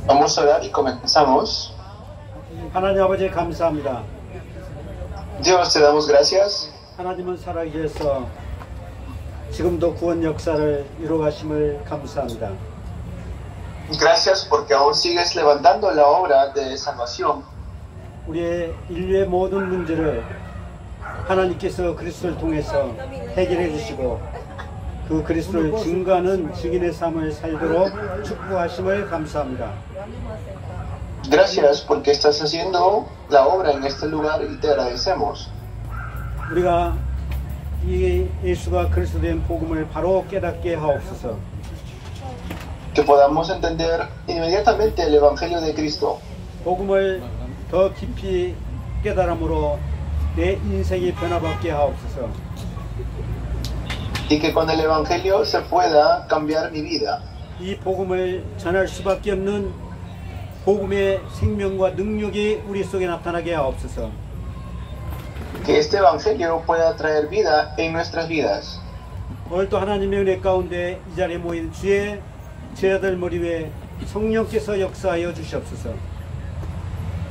Vamos a orar y comenzamos. 하나님 아버지 감사합니다. Dios, te damos gracias. 하나님은 살아계셔서 지금도 구원 역사를 이루어가심을 감사합니다. Gracias porque aún sigues levantando la obra de salvación. 우리의 인류의 모든 문제를 하나님께서 그리스도를 통해서 해결해 주시고 그 그리스도를 증거하는 증인의 삶을 살도록 축복하심을 감사합니다. Gracias porque estás haciendo la obra en este lugar y te agradecemos. 우리가 이 예수가 그리스도된 복음을 바로 깨닫게 하옵소서. Que podamos entender inmediatamente el Evangelio de Cristo. 복음을 더 깊이 깨달음으로 내 인생이 변화받게 하옵소서. Y que con el Evangelio se pueda cambiar mi vida. 이 복음을 전할 수밖에 없는 복음의 생명과 능력이 우리 속에 나타나게 하옵소서. Que este Evangelio pueda traer vida en nuestras vidas. 오늘도 하나님의 은혜 가운데 이 자리에 모인 주의 제자들 머리 위에 성령께서 역사하여 주시옵소서.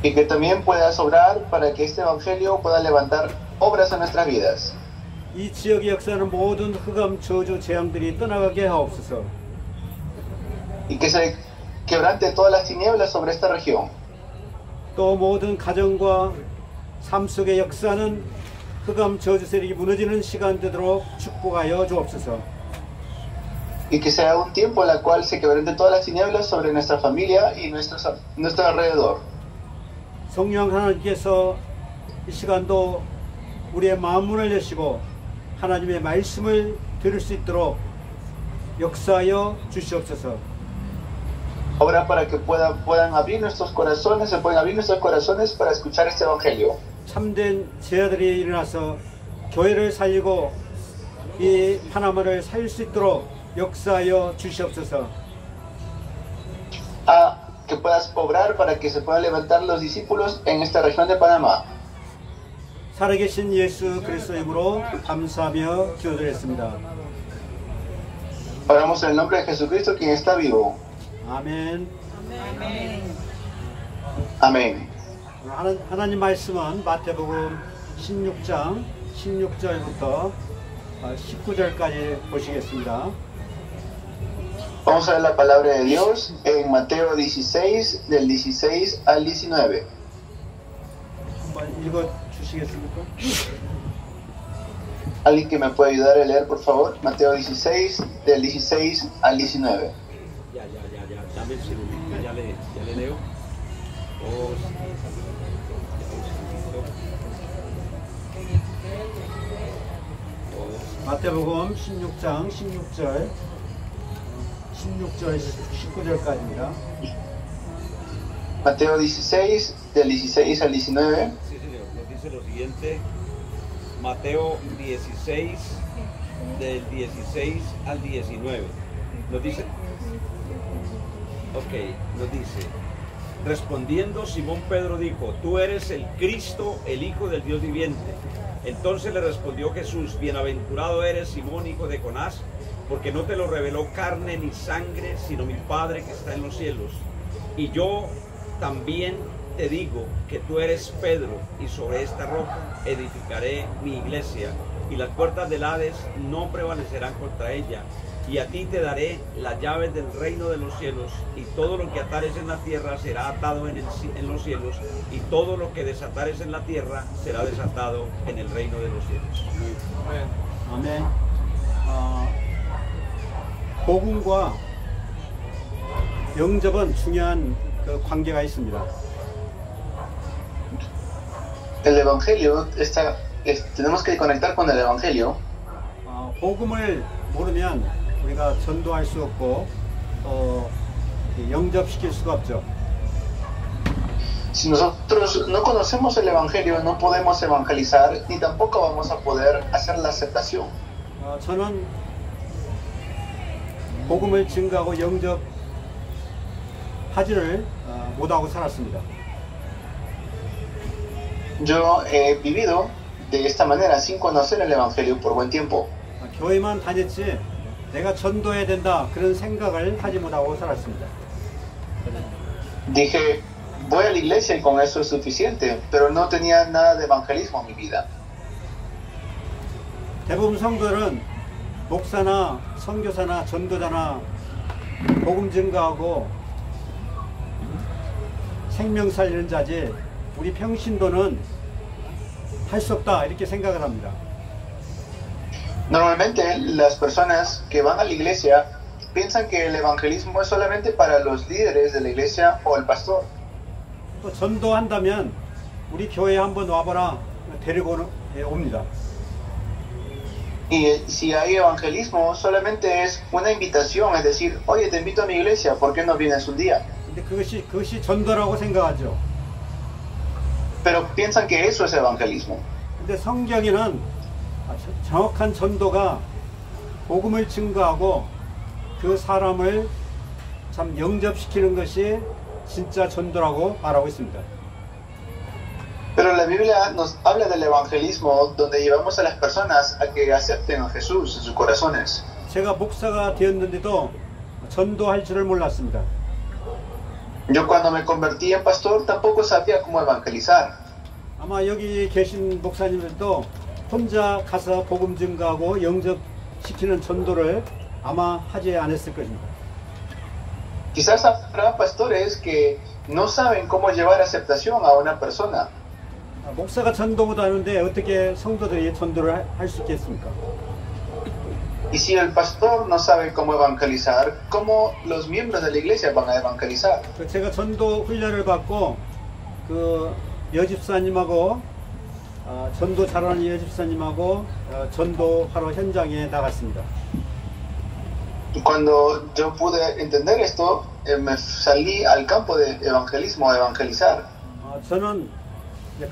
Y que también puedas obrar para que este Evangelio pueda levantar obras en nuestras vidas. 이 지역에 역사하는 모든 흑암, 저주, 재앙들이 떠나가게 하옵소서. Y que se quebrante todas las tinieblas sobre esta región. 또 모든 가정과 삶 속에 역사하는 흑암, 저주 세력이 무너지는 시간 되도록 축복하여 주옵소서. Y que sea un tiempo en el cual se quebrante todas las tinieblas sobre nuestra familia y nuestro alrededor. 성령 하나님께서 이 시간도 우리의 마음문을 여시고 하나님의 말씀을 들을 수 있도록 역사하여 주시옵소서. Obra para que puedan abrir nuestros corazones, se pueden abrir nuestros corazones para escuchar este Evangelio. 참된 제자들이 일어나서 교회를 살리고 이 파나마를 살릴 수 있도록 역사하여 주시옵소서. Que puedas obrar para que se puedan levantar los discípulos en esta región de Panamá. 살아계신 예수 그리스도 이름으로 감사하며 기도드렸습니다. Oramos en el nombre de Jesucristo, quien está vivo. 아멘. Amén. 하나님 말씀은 마태복음 16장 16절부터 19절까지 보시겠습니다. Vamos a ver la palabra de Dios en Mateo 16, del 16 al 19. 한번 읽어 주시겠습니까? ¿Alguien que me puede ayudar a leer, por favor? Mateo 16, del 16 al 19. Ya. Dame el segundito, ya le leo. 마태복음 16장 16절 19절까지입니다. Mateo 16, del 16 al 19. Sí, señor. Nos dice lo siguiente. Mateo 16, del 16 al 19. Nos dice... nos dice... Respondiendo Simón Pedro dijo, tú eres el Cristo, el Hijo del Dios viviente. Entonces le respondió Jesús, bienaventurado eres Simón, hijo de Jonás, porque no te lo reveló carne ni sangre, sino mi Padre que está en los cielos. Y yo también te digo que tú eres Pedro, y sobre esta roca edificaré mi iglesia, y las puertas del Hades no prevalecerán contra ella. Y a ti te daré las llaves del reino de los cielos, y todo lo que atares en la tierra será atado en los cielos, y todo lo que desatares en la tierra será desatado en el reino de los cielos. 아멘. 복음과 영접은 중요한 관계가 있습니다. El Evangelio tenemos que conectar con el Evangelio. 복음을 모르면 우리가 전도할 수 없고 영접시킬 수가 없죠. Si nosotros no conocemos el Evangelio, no podemos evangelizar ni tampoco vamos a poder hacer la aceptación. 저는 복음을 증거하고 영접하지를 못하고 살았습니다. Yo he vivido de esta manera sin conocer el Evangelio por buen tiempo. 교회만 다녔지 내가 전도해야 된다 그런 생각을 하지 못하고 살았습니다. Dije, voy a la iglesia y con eso es suficiente, pero no tenía nada de evangelismo en mi vida. 대부분 성도들은 목사나 선교사나 전도자나 복음 증거하고 생명 살리는 자지 우리 평신도는 할 수 없다 이렇게 생각을 합니다. Normalmente las personas que van a la iglesia piensan que el evangelismo es solamente para los líderes de la iglesia o el pastor. 또 전도한다면 우리 교회에 한번 와보라 데리고 옵니다. Y si hay evangelismo, solamente es una invitación, es decir, oye, te invito a mi iglesia, ¿por qué no vienes un día? 근데 그것이 전도라고 생각하죠. Pero piensan que eso es evangelismo. 근데 성경에는 정확한 전도가 복음을 증거하고 그 사람을 참 영접시키는 것이 진짜 전도라고 말하고 있습니다. Pero la Biblia nos habla del evangelismo donde llevamos a las personas a que acepten a Jesús en sus corazones. 제가 목사가 되었는데도 전도할 줄을 몰랐습니다. Yo cuando me convertí en pastor tampoco sabía cómo evangelizar. 아마 여기 계신 목사님들도 혼자 가서 복음 증거하고 영접시키는 전도를 아마 하지 않았을 것입니다. Quizás habrá pastores que no saben cómo llevar aceptación a una persona. 목사가 전도 못하는데 어떻게 성도들이 전도를 할 수 있겠습니까? Y si el pastor no sabe cómo evangelizar, ¿cómo los miembros de la iglesia van a evangelizar? 제가 전도 훈련을 받고 그 여집사님하고 전도 잘하는 여집사님하고 전도하러 현장에 나갔습니다. Cuando yo pude entender esto, me salí al campo de evangelismo a evangelizar. 저는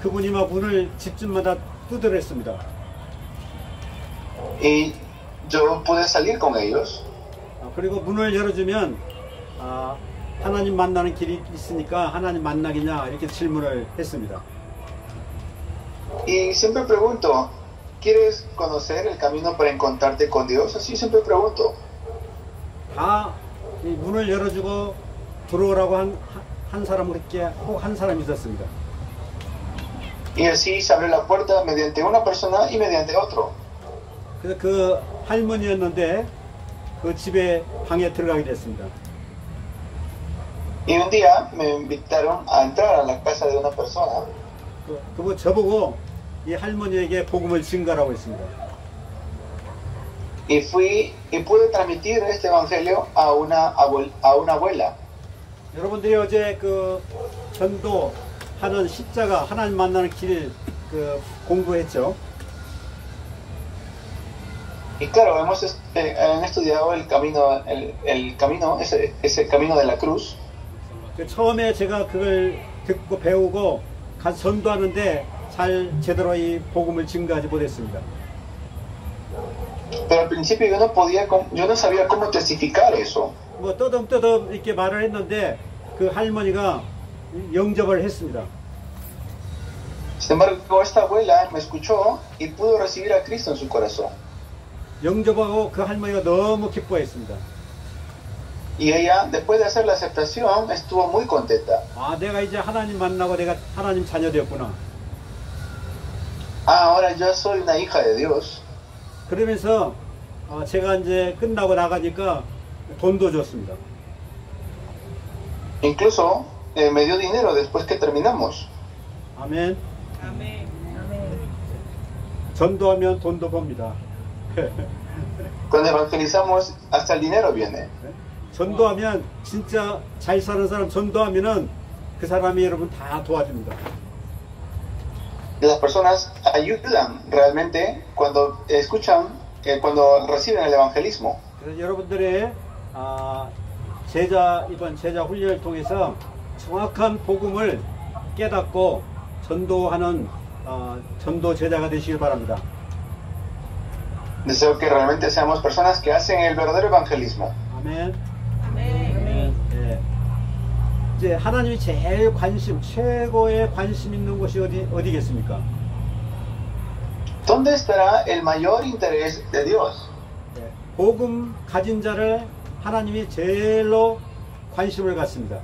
그분이 막 문을 집집마다 두드렸습니다. Y yo pude salir con ellos. 그리고 문을 열어주면 하나님 만나는 길이 있으니까 하나님 만나겠냐 이렇게 질문을 했습니다. Y siempre pregunto, ¿quieres conocer el camino para encontrarte con Dios? Así siempre pregunto. 다 이 문을 열어주고 들어오라고 한 사람은 그렇게 꼭 한 사람이 있었습니다. Y así se abre la puerta mediante una persona y mediante otro. 그래서 그 할머니였는데 그 집에 방에 들어가게 됐습니다. Y un día me invitaron a entrar a la casa de una persona. 그분 저보고 이 할머니에게 복음을 증거하라고 했습니다. Y fui y pude transmitir este evangelio a una abuela. 여러분들이 어제 그 전도하는 십자가 하나님 만나는 길 그 공부했죠. Y claro, han estudiado el camino, ese camino de la cruz. 처음에 제가 그걸 듣고 배우고 가서 전도하는데 잘 제대로 이 복음을 증거하지 못했습니다. Pero al principio yo no sabía cómo testificar eso. 뭐 떠듬떠듬 이렇게 말을 했는데 그 할머니가 영접을 했습니다. Sin embargo, esta abuela me escuchó y pudo recibir a Cristo en su corazón. 영접하고 그 할머니가 너무 기뻐했습니다. Y ella, después de hacer la aceptación, estuvo muy contenta. 내가 이제 하나님 만나고 내가 하나님 자녀 되었구나. Ahora yo soy una hija de Dios. 그러면서 제가 이제 끝나고 나가니까 돈도 줬습니다. Incluso me dio dinero después que terminamos. 아멘. 아멘. 전도하면 돈도 법니다. Cuando evangelizamos, hasta el dinero viene. 전도하면 진짜 잘 사는 사람 전도하면은 그 사람이 여러분 다 도와줍니다. Las personas ayudan realmente cuando escuchan, cuando reciben el evangelismo. 그래서 여러분들의 이번 제자 훈련을 통해서 정확한 복음을 깨닫고 전도하는 전도 제자가 되시길 바랍니다. Deseo que realmente seamos personas que hacen el verdadero evangelismo. 아멘. 아멘. 네. 이제 하나님이 제일 최고의 관심 있는 곳이 어디겠습니까? ¿Dónde estará el mayor interés de Dios? 네. 복음 가진 자를 하나님이 제일로 관심을 갖습니다.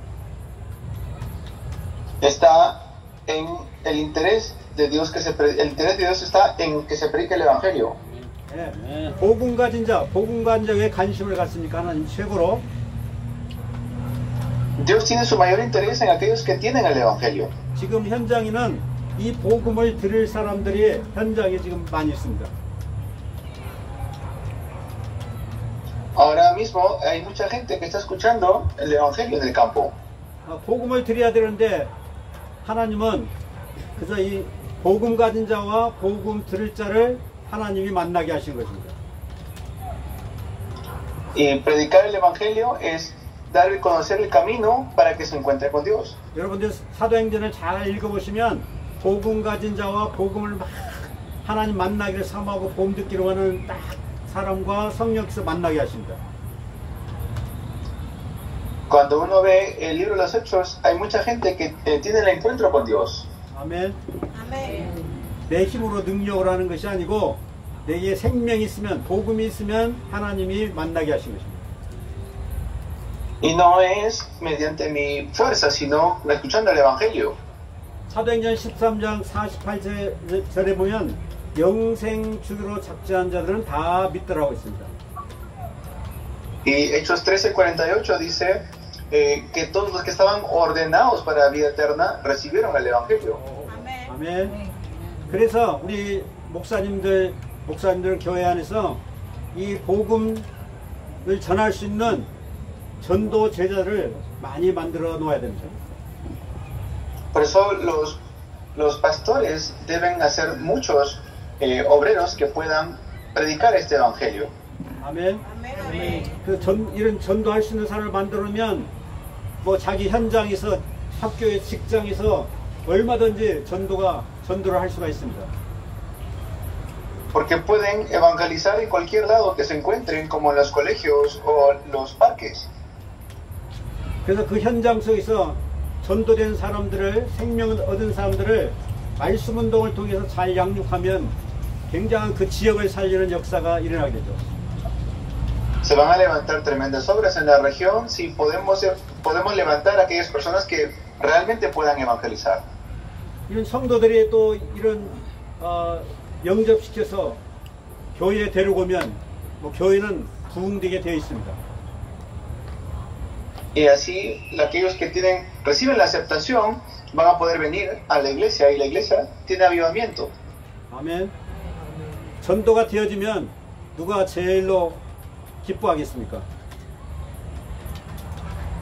está en el interés de Dios el interés de Dios está en que se predique el evangelio. 예, 복음 가진 자, 복음 가진 자에 관심을 갖습니까? 하나님 최고로. Dios tiene su mayor interés en aquellos que tienen el evangelio. 지금 현장에는 이 복음을 들을 사람들이 현장에 지금 많이 있습니다. Ahora mismo hay mucha gente que está escuchando el evangelio en el campo. 복음을 드려야 되는데 하나님은 그래서 이 복음 가진 자와 복음 들을 자를 하나님이 만나게 하신 것입니다. Y predicar el evangelio es dar a conocer el camino para que se encuentre con Dios. 여러분들 사도행전을 잘 읽어보시면 복음 가진 자와 복음을 막 하나님 만나기를 삼하고 복음 듣기로 하는 딱 사람과 성령께서 만나게 하십니다. Cuando uno ve el libro de los Hechos, hay mucha gente que tiene el encuentro con Dios. 아멘. 내 힘으로 능력으로 하는 것이 아니고 내게 생명이 있으면 복음이 있으면 하나님이 만나게 하신 것입니다. Y no es mediante mi fuerza, sino escuchando el evangelio. 사도행전 13장 48절에 보면 영생 주기로 작정한 자들은 다 믿더라고 있습니다. Y Hechos 13:48 dice que todos los que estaban ordenados para la vida eterna recibieron el evangelio. 아멘. 그래서 우리 목사님들 교회 안에서 이 복음을 전할 수 있는 전도 제자를 많이 만들어 놓아야 됩니다. Por eso los pastores deben hacer muchos obreros que puedan predicar este evangelio. 아멘. 이런 전도할 수 있는 사람을 만들어 놓으면 뭐 자기 현장에서 학교에 직장에서 얼마든지 전도를 할 수가 있습니다. Porque pueden evangelizar en cualquier lado que se encuentren, como en los colegios o los parques. 그래서 그 현장 속에서 전도된 사람들을 생명을 얻은 사람들을 말씀 운동을 통해서 잘 양육하면 굉장한 그 지역을 살리는 역사가 일어나게 되죠. Se van a levantar tremendas obras en la región si podemos levantar a aquellas personas que realmente puedan evangelizar. 이런 성도들이 또 이런 영접시켜서 교회에 데리고 오면 뭐 교회는 부흥되게 되어 있습니다. Y así aquellos que reciben la aceptación van a poder venir a la iglesia y la iglesia tiene avivamiento. 아멘. 전도가 되어지면 누가 제일로 기뻐하겠습니까?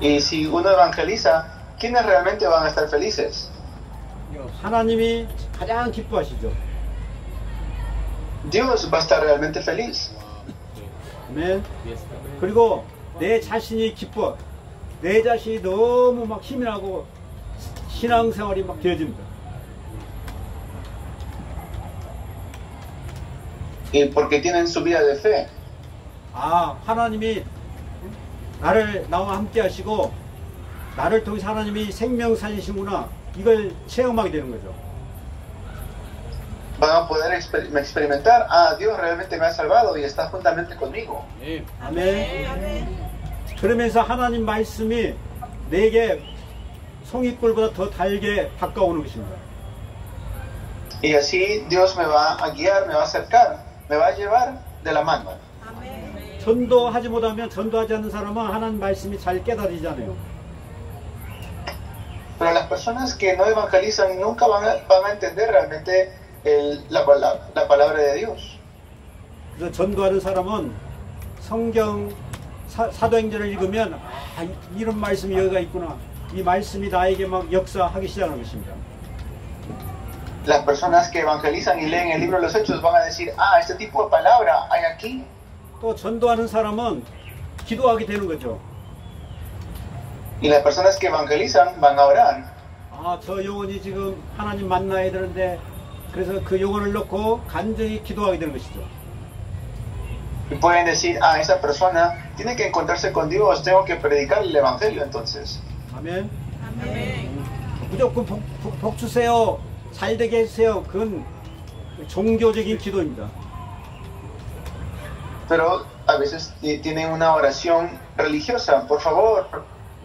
Y si uno evangeliza, ¿quiénes realmente van a estar felices? 하나님이 가장 기뻐하시죠. Dios va a estar realmente feliz. 아멘. 그리고 내 자신이 기뻐. 내 자신이 너무 막 힘이 나고 신앙생활이 막 되어집니다. Y porque tienen su vida de fe. 하나님이 나와 함께 하시고 나를 통해서 하나님이 생명 살리시구나. 이걸 체험하게 되는 거죠. Van a poder experimentar, Dios realmente me ha salvado y está juntamente conmigo. 아멘. 그러면서 하나님 말씀이 내게 송이꿀보다 더 달게 다가오는 것입니다. Y así Dios me va a guiar, me va a acercar, me va a llevar de la mano. 전도하지 못하면 전도하지 않는 사람은 하나님 말씀이 잘 깨달아지잖아요. Pero las personas que no evangelizan nunca van a entender realmente la palabra de Dios. 그래서 전도하는 사람은 성경 사도행전을 읽으면 이런 말씀이 여기가 있구나. 이 말씀이 나에게 막 역사하기 시작하는 것입니다. Las personas que evangelizan y leen el libro de los Hechos van a decir, este tipo de palabra hay aquí. 또 전도하는 사람은 기도하게 되는 거죠. Y las personas que evangelizan van a orar. 저 영혼이 지금 하나님 만나야 되는데 그래서 그 영혼을 놓고 간절히 기도하게 되는 것이죠. Y pueden decir, esa persona tiene que encontrarse con Dios, tengo que predicar el evangelio entonces. 아멘. 무조건 복 주세요. 잘 되게 해주세요. 그건 종교적인 기도입니다. Pero a veces tienen una oración religiosa. Por favor,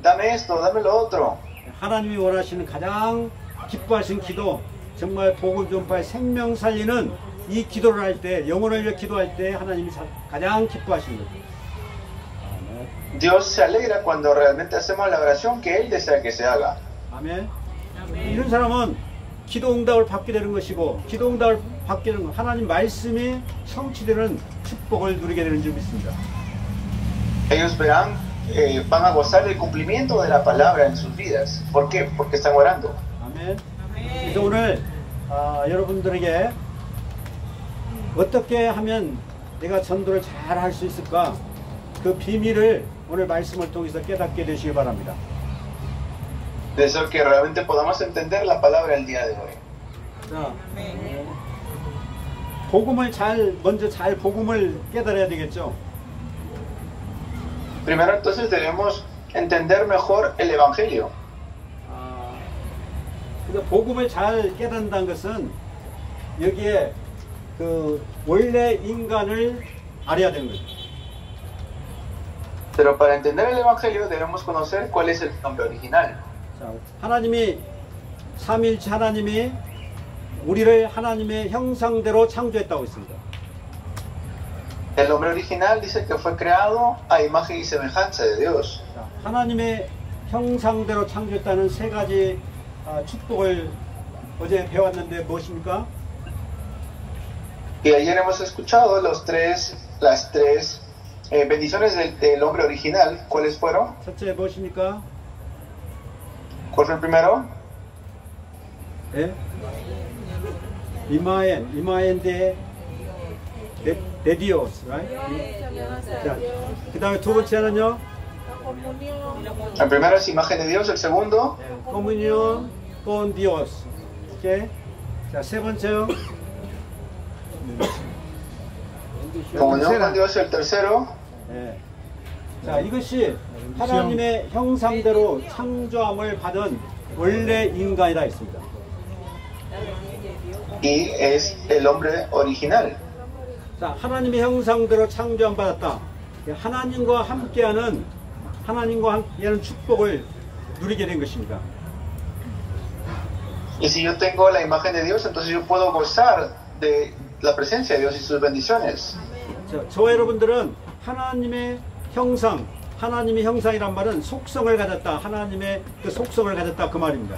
dame esto, dame lo otro. 하나님이 원하시는 가장 기뻐하신 기도, 정말 복음 전파의 생명 살리는 이 기도를 할 때, 영혼을 위해 기도할 때 하나님이 가장 기뻐하시는 거죠. Dios se alegra cuando realmente hacemos la oración que Él desea que se haga. 아멘. 이런 사람은 기도 응답을 받게 되는 것이고, 기도 응답을 받게 되는 것, 하나님 말씀이 성취되는 축복을 누리게 되는 줄 믿습니다. Ellos verán, van a gozar del cumplimiento de la palabra en sus vidas. ¿Por qué? Porque están orando. 아멘. 그래서 오늘 여러분들에게 어떻게 하면 내가 전도를 잘 할 수 있을까? 그 비밀을 오늘 말씀을 통해서 깨닫게 되시기 바랍니다. Deseo que realmente podamos entender la palabra el día de hoy. 자, 복음을 먼저 잘 복음을 깨달아야 되겠죠. Primero entonces debemos entender mejor el Evangelio. 그래서 복음을 잘 깨닫는다는 것은 여기에 그 원래 인간을 알아야 되는 거죠. Pero para entender el Evangelio debemos conocer cuál es el nombre original. 자, 하나님이 삼위일체 하나님이 우리를 하나님의 형상대로 창조했다고 했습니다. El nombre original dice que fue creado a imagen y semejanza de Dios. 자, 하나님의 형상대로 창조했다는 세 가지 축복을 어제 배웠는데 무엇입니까? Y ayer hemos escuchado las tres bendiciones del hombre original. ¿Cuáles fueron? 첫째 무엇입니까? ¿Cuál fue el primero? 예? 이마엔 de Dios, right? 자, 그 다음에 두 번째는요? El primero es imagen de Dios, el segundo comunión con Dios. 오케이? 자, 세 번째요? comunión con Dios, el tercero 예. 자, 이것이 하나님의 형상대로 창조함을 받은 원래 인간이라 했습니다. y es el hombre original. 자, 하나님의 형상대로 창조함 받았다. 하나님과 함께하는 축복을 누리게 된 것입니다. Y si yo tengo la imagen de Dios, entonces yo puedo gozar de la presencia de Dios y sus bendiciones. 자, 저와 여러분들은 하나님의 형상이란 말은 속성을 가졌다. 하나님의 그 속성을 가졌다 그 말입니다.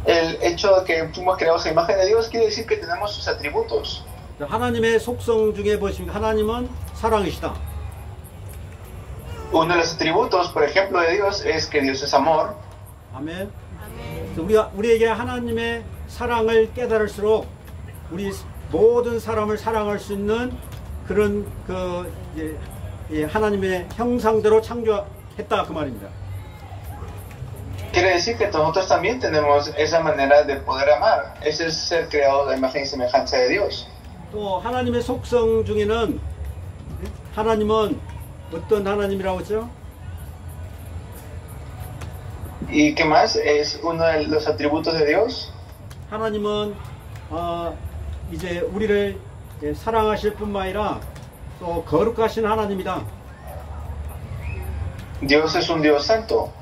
El hecho de que fuimos creados a imagen de Dios quiere decir que tenemos sus atributos. 자, 하나님의 속성 중에 보시면 하나님은 사랑이시다. Uno de los atributos, por ejemplo, de Dios es que Dios es amor. 아멘. 우리에게 하나님의 사랑을 깨달을수록 우리 모든 사람을 사랑할 수 있는 그런 하나님의 형상대로 창조했다 그 말입니다. Quiere decir que nosotros también tenemos esa manera de poder amar. Ese es ser creado a la imagen y semejanza de Dios. 또 하나님의 속성 중에는 하나님은 어떤 하나님이라고 했죠? ¿Y qué más es uno de los atributos de Dios? 하나님은 이제 우리를 사랑하실 뿐만 아니라 또 거룩하신 하나님이다. Dios es un Dios santo.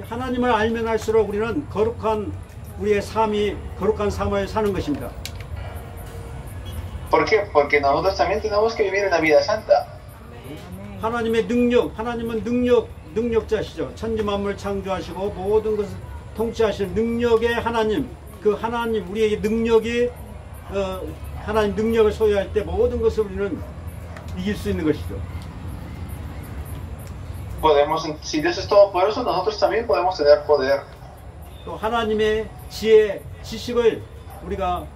하나님을 알면 알수록 우리는 우리의 삶이 거룩한 삶을 사는 것입니다. ¿Por qué? Porque nosotros también tenemos que vivir una vida santa. 하나님의 하나님은 능력자시죠. 천지 만물 창조하시고 모든 것을 통치하시는 능력의 하나님. 그 하나님 우리에게 하나님 능력을 소유할 때 모든 것을 우리는 이길 수 있는 것이죠. Si Dios es todopoderoso, nosotros también podemos tener poder. 또 하나님의 지식을 우리가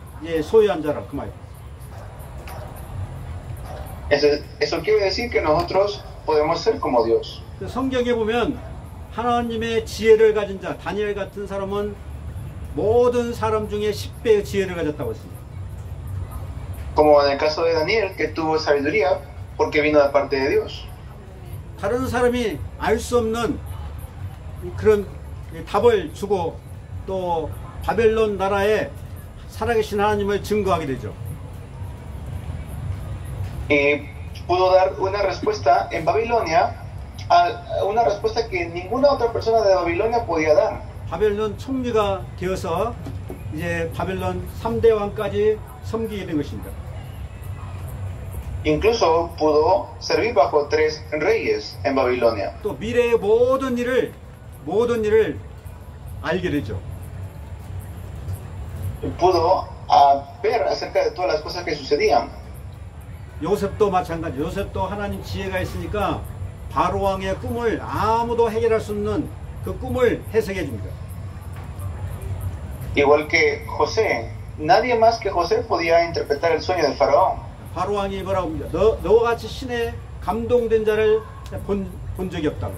소유한 자라 그 말. Eso quiere decir que nosotros podemos ser como Dios. 성경에 보면 하나님의 지혜를 가진 자, 다니엘 같은 사람은 모든 사람 중에 10배의 지혜를 가졌다고 했습니다. Como en el caso de Daniel, que tuvo sabiduría porque vino de parte de Dios. 다른 사람이 알 수 없는 그런 답을 주고 또 바벨론 나라에 살아계신 하나님을 증거하게 되죠. Y pudo dar una respuesta en Babilonia una respuesta que ninguna otra persona de Babilonia podía dar. 바벨론 총리가 되어서 이제 바벨론 3대 왕까지 섬기게 된 것입니다. Incluso pudo servir bajo 3 reyes en Babilonia. 또 미래의 모든 일을 알게 되죠. Pudo ver acerca de todas las cosas que sucedían. 요셉도 마찬가지. 요셉도 하나님 지혜가 있으니까 바로 왕의 꿈을 아무도 해결할 수 없는 그 꿈을 해석해 줍니다. Igual que José, nadie más que José podía interpretar el sueño del faraón. 바로 왕이 뭐라고 합니다. 너와 같이 신에 감동된 자를 본 적이 없다고.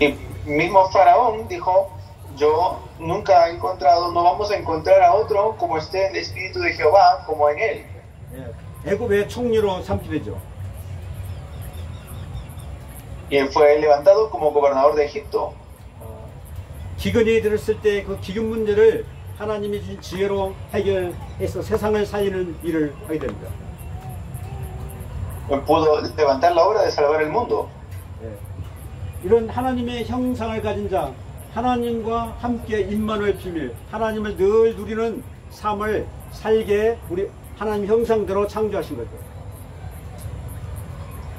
Y mismo faraón dijo, yo nunca he encontrado, no vamos a encontrar a otro como esté en el espíritu de Jehová, como en él. 애굽의 총리로 삼게 되죠. Y él fue levantado como gobernador de Egipto. 기근이 들었을 때 그 기근 문제를 하나님이 주신 지혜로 해결해서 세상을 살리는 일을 하게 됩니다. Él pudo levantar la obra de salvar el mundo. 이런 하나님의 형상을 가진 자, 하나님과 함께 임마누엘 비밀, 하나님을 늘 누리는 삶을 살게 우리 하나님 형상대로 창조하신 거죠.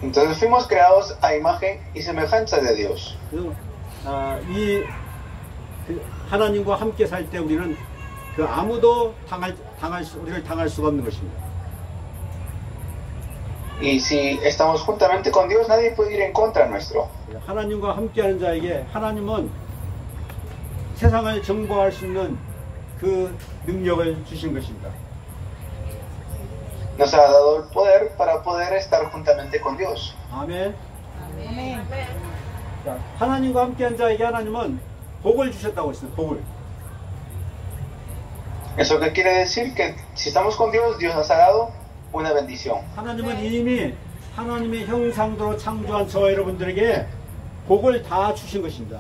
Entonces fuimos creados a imagen y semejanza de Dios. 그래서 하나님과 함께 살 때 우리는 그 아무도 우리를 당할 수가 없는 것입니다. Y si estamos juntamente con Dios, nadie puede ir en contra nuestro. 하나님과 함께하는 자에게 하나님은 세상을 정복할 수 있는 그 능력을 주신 것입니다. Nos ha dado el poder para poder estar juntamente con Dios. 아멘. 아멘. 자, 하나님과 함께한 자에게 하나님은 복을 주셨다고 했어요. 복을. Eso que quiere decir que si estamos con Dios, Dios nos ha dado una bendición. 하나님은 이미 하나님의 형상대로 창조한 저와 여러분들에게 복을 다 주신 것입니다.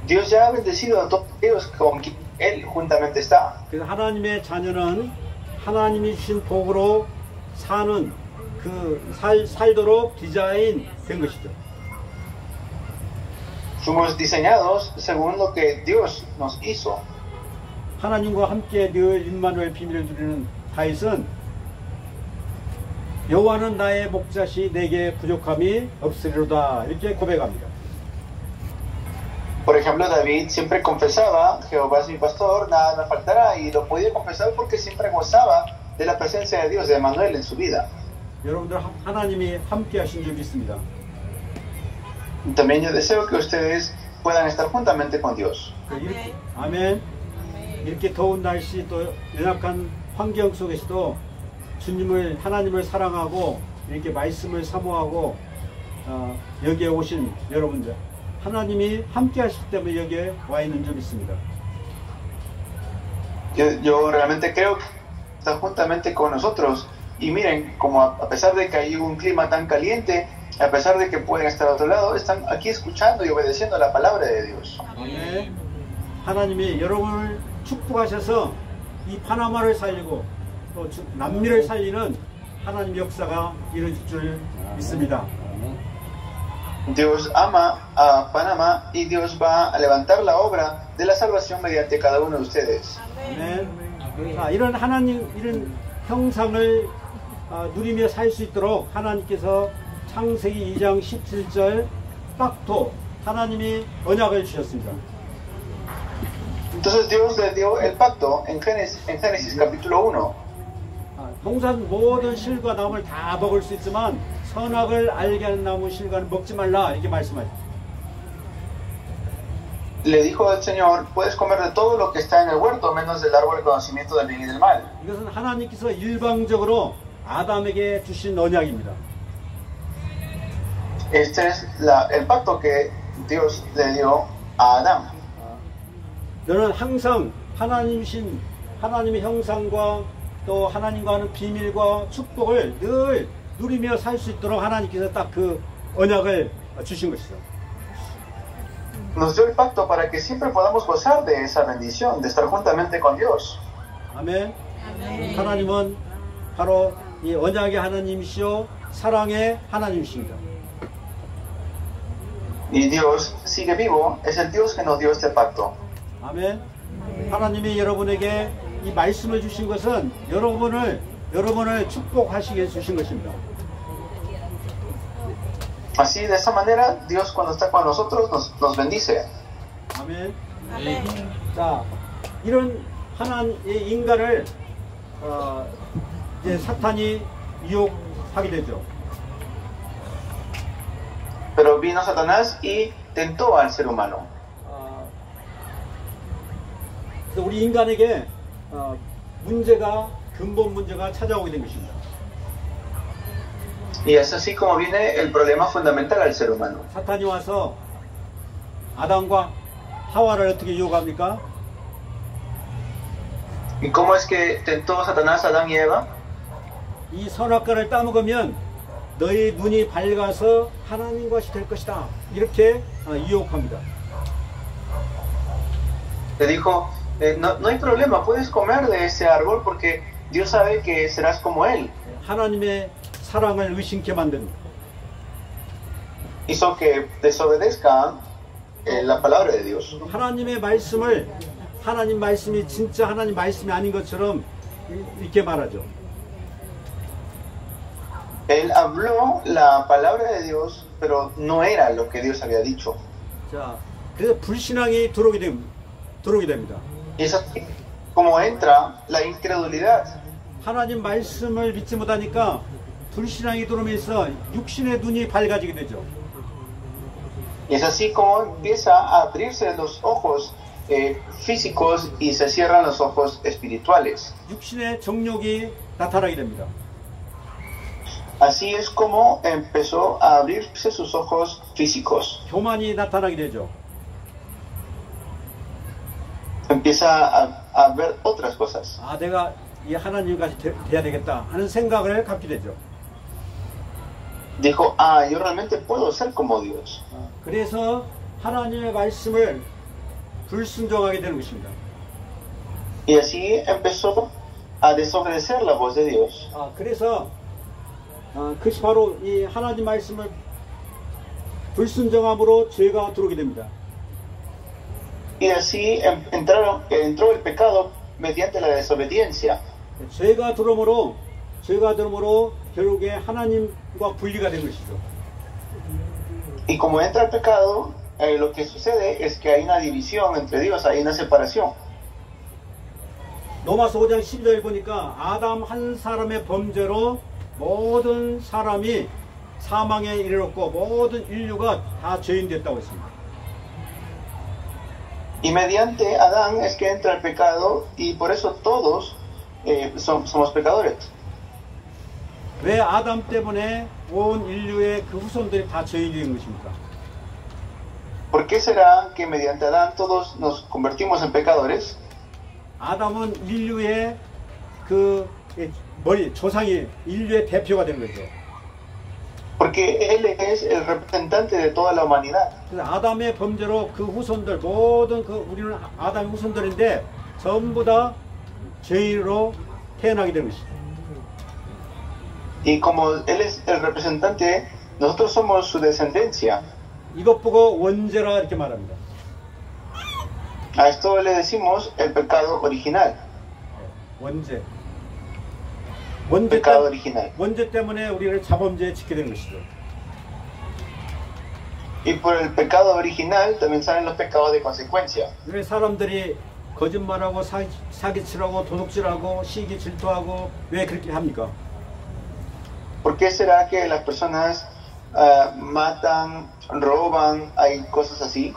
Dios ya ha bendecido a todos aquellos con quien Él juntamente está. 그래서 하나님의 자녀는 하나님이 주신 복으로 사는 살도록 디자인 된 것이죠. Fuimos diseñados según lo que Dios nos hizo. 하나님과 함께 늘 임마누엘 비밀을 누리는 다윗은 여호와는 나의 목자시 내게 부족함이 없으리로다 이렇게 고백합니다. Por ejemplo, David siempre confesaba, Jehová es mi pastor, nada me faltará, y lo podía confesar porque siempre gozaba de la presencia de Dios, de Emmanuel en su vida. 여러분들 하나님이 함께 하신 적이 있습니다. También yo deseo que ustedes puedan estar juntamente con Dios. 아멘. 이렇게 더운 날씨 또 연약한 환경 속에서도 하나님을 사랑하고 이렇게 말씀을 사모하고 여기에 오신 여러분들 하나님이 함께 하실 때문에 여기에 와 있는 점 있습니다. Yo realmente creo que está juntamente con nosotros y miren como a pesar de que hay un clima tan caliente, a pesar de que pueden estar a otro lado, están aquí escuchando y obedeciendo la palabra de Dios. 아멘. 하나님이 여러분을 축복하셔서 이 파나마를 살리고 또 남미를 살리는 하나님 역사가 이루어질 줄 믿습니다. Dios ama a Panamá y Dios va a levantar la obra de la salvación mediante cada uno de ustedes. 아멘. 자, 이런 형상을 누리며 살 수 있도록 하나님께서 창세기 2장 17절 빡토 하나님이 언약을 주셨습니다. Entonces Dios le dio el pacto en Génesis capítulo 1. 동산 모든 실과 나무를 다 먹을 수 있지만 선악을 알게 하는 나무 실과는 먹지 말라 이렇게 말씀하죠. Le dijo el Señor, puedes comer de todo lo que está en el huerto menos del árbol del conocimiento del bien y del mal. 이것은 하나님께서 일방적으로 아담에게 주신 언약입니다. Este es el pacto que Dios le dio a Adán. 너는 항상 하나님의 형상과 또 하나님과 하는 비밀과 축복을 늘 누리며 살 수 있도록 하나님께서 딱 그 언약을 주신 것이죠. Nos dio el pacto para que siempre podamos gozar de esa bendición, de estar juntamente con Dios. 아멘. 하나님은 바로 이 언약의 하나님이시오 사랑의 하나님이십니다. Y Dios sigue vivo, es el Dios que nos dio este pacto. 아멘. 하나님이 여러분에게 이 말씀을 주신 것은 여러분을 축복하시기 위해 주신 것입니다. Así, de esa manera, Dios cuando está con nosotros nos bendice. 아멘. 자, 이런 하나님의 인간을 이제 사탄이 유혹하게 되죠. Pero vino Satanás y tentó al ser humano. 그래서 우리 인간에게 근본 문제가 찾아오게 된 것입니다. Y es así como viene el problema fundamental al ser humano. 사탄이 와서 아담과 하와를 어떻게 유혹합니까? ¿Y cómo es que tentó Satanás a Adán y Eva? 이 선악과를 따먹으면 너희 눈이 밝아서 하나님 것이 될 것이다. 이렇게 유혹합니다. Le dijo, no hay problema, puedes comer de ese árbol porque Dios sabe que serás como Él. 하나님의 사랑을 의심케 만듭니다. Hizo que desobedezcan la palabra de Dios. 하나님의 말씀을 하나님 말씀이 진짜 하나님 말씀이 아닌 것처럼 이렇게 말하죠. Él habló la palabra de Dios, pero no era lo que Dios había dicho. 자, 그래서 불신앙이 들어오게 됩니다. Y es así como entra la incredulidad. 하나님 말씀을 믿지 못하니까 불신앙이 들어오면서 육신의 눈이 밝아지게 되죠. Y es así como empieza a abrirse los ojos físicos y se cierran los ojos espirituales. 육신의 정욕이 나타나게 됩니다. Así es como empezó a abrirse sus ojos físicos. 교만이 나타나게 되죠. Empieza a ver otras cosas. 아, 내가 이 하나님같이 돼야 되겠다 하는 생각을 갖게 되죠. Dijo, yo realmente puedo ser como Dios. 그래서 하나님의 말씀을 불순종하게 되는 것입니다. Y así empezó a desobedecer la voz de Dios. 그래서 그것이 바로 이 하나님 말씀을 불순종함으로 죄가 들어오게 됩니다. Y así entró el pecado mediante la desobediencia. 죄가 들어오므로 결국에 하나님과 분리가 된 것이죠. Y como entra el pecado, lo que sucede es que hay una división entre Dios, hay una separación. 로마서 5장 12절 보니까 아담 한 사람의 범죄로 모든 사람이 사망에 이르렀고 모든 인류가 다 죄인 됐다고 했습니다. Y mediante Adán es que entra el pecado y por eso todos somos pecadores. 왜 아담 때문에 온 인류의 그 후손들이 다 죄인이 된 것입니까? ¿Por qué será que mediante Adán todos nos convertimos en pecadores? 아담은 인류의 조상이 인류의 대표가 된 거죠. Porque él es el representante de toda la humanidad. 그래서 아담의 범죄로 그 후손들 모든 우리는 아담의 후손들인데 전부 다 죄인으로 태어나게 된 것이죠. Y como él es el representante, nosotros somos su descendencia. 이것 보고 원죄라 이렇게 말합니다. A esto le decimos el pecado original. 원죄. Pecado original. 원죄 때문에 우리를 자범죄에 지게 된 것이죠. Y por el pecado original también salen los pecados de consecuencia. 왜 사람들이 거짓말하고 사기치라고 도둑질하고 시기 질투하고 왜 그렇게 합니까? ¿Por qué será que las personas matan, roban, hay cosas así?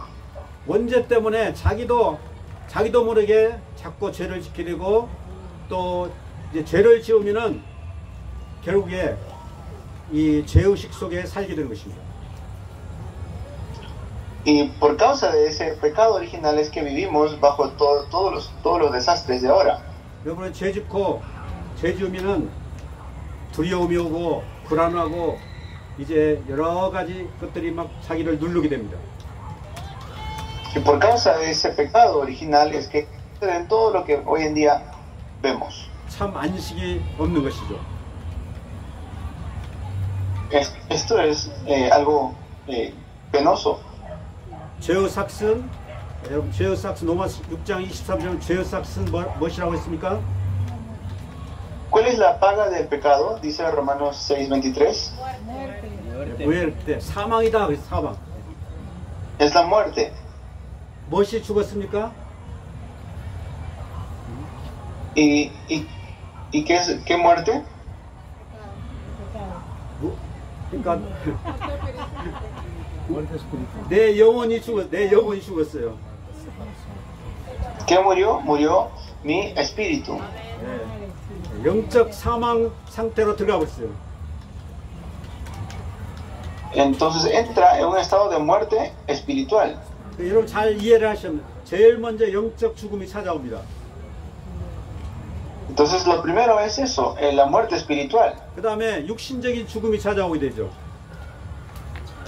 원죄 때문에 자기도 모르게 자꾸 죄를 짓게 되고 또 이제 죄를 지으면은 결국에 이 죄의식 속에 살게 되는 것입니다. Y por causa de ese pecado original es que vivimos bajo todos los desastres de ahora. 여러분 죄 짓고 죄 지으면은 두려움이 오고 불안하고 이제 여러 가지 것들이 막 자기를 누르게 됩니다. Y por causa de ese pecado original es que en todo lo que hoy en día vemos. 참 안식이 없는 것이죠. Esto es algo penoso. 제어삭슨, 여러분 제어삭슨 로마서 6장 23절 제어삭슨 무엇이라고 했습니까? ¿Cuál es la paga del pecado? Dice Romanos 6:23. 왜 그때 사망이다. 그래서 사망. Es la muerte. 무엇이 죽었습니까? ¿Y qué muerte? 그러니까 내 영혼이 죽었어요. ¿Qué murió? Murió mi espíritu. 네. 영적 사망 상태로 들어가 버렸어요. Entonces entra en un estado de muerte espiritual. 여러분 잘 이해를 하시면 제일 먼저 영적 죽음이 찾아옵니다. Entonces lo primero es eso, la muerte espiritual. 그 다음에 육신적인 죽음이 찾아오게 되죠.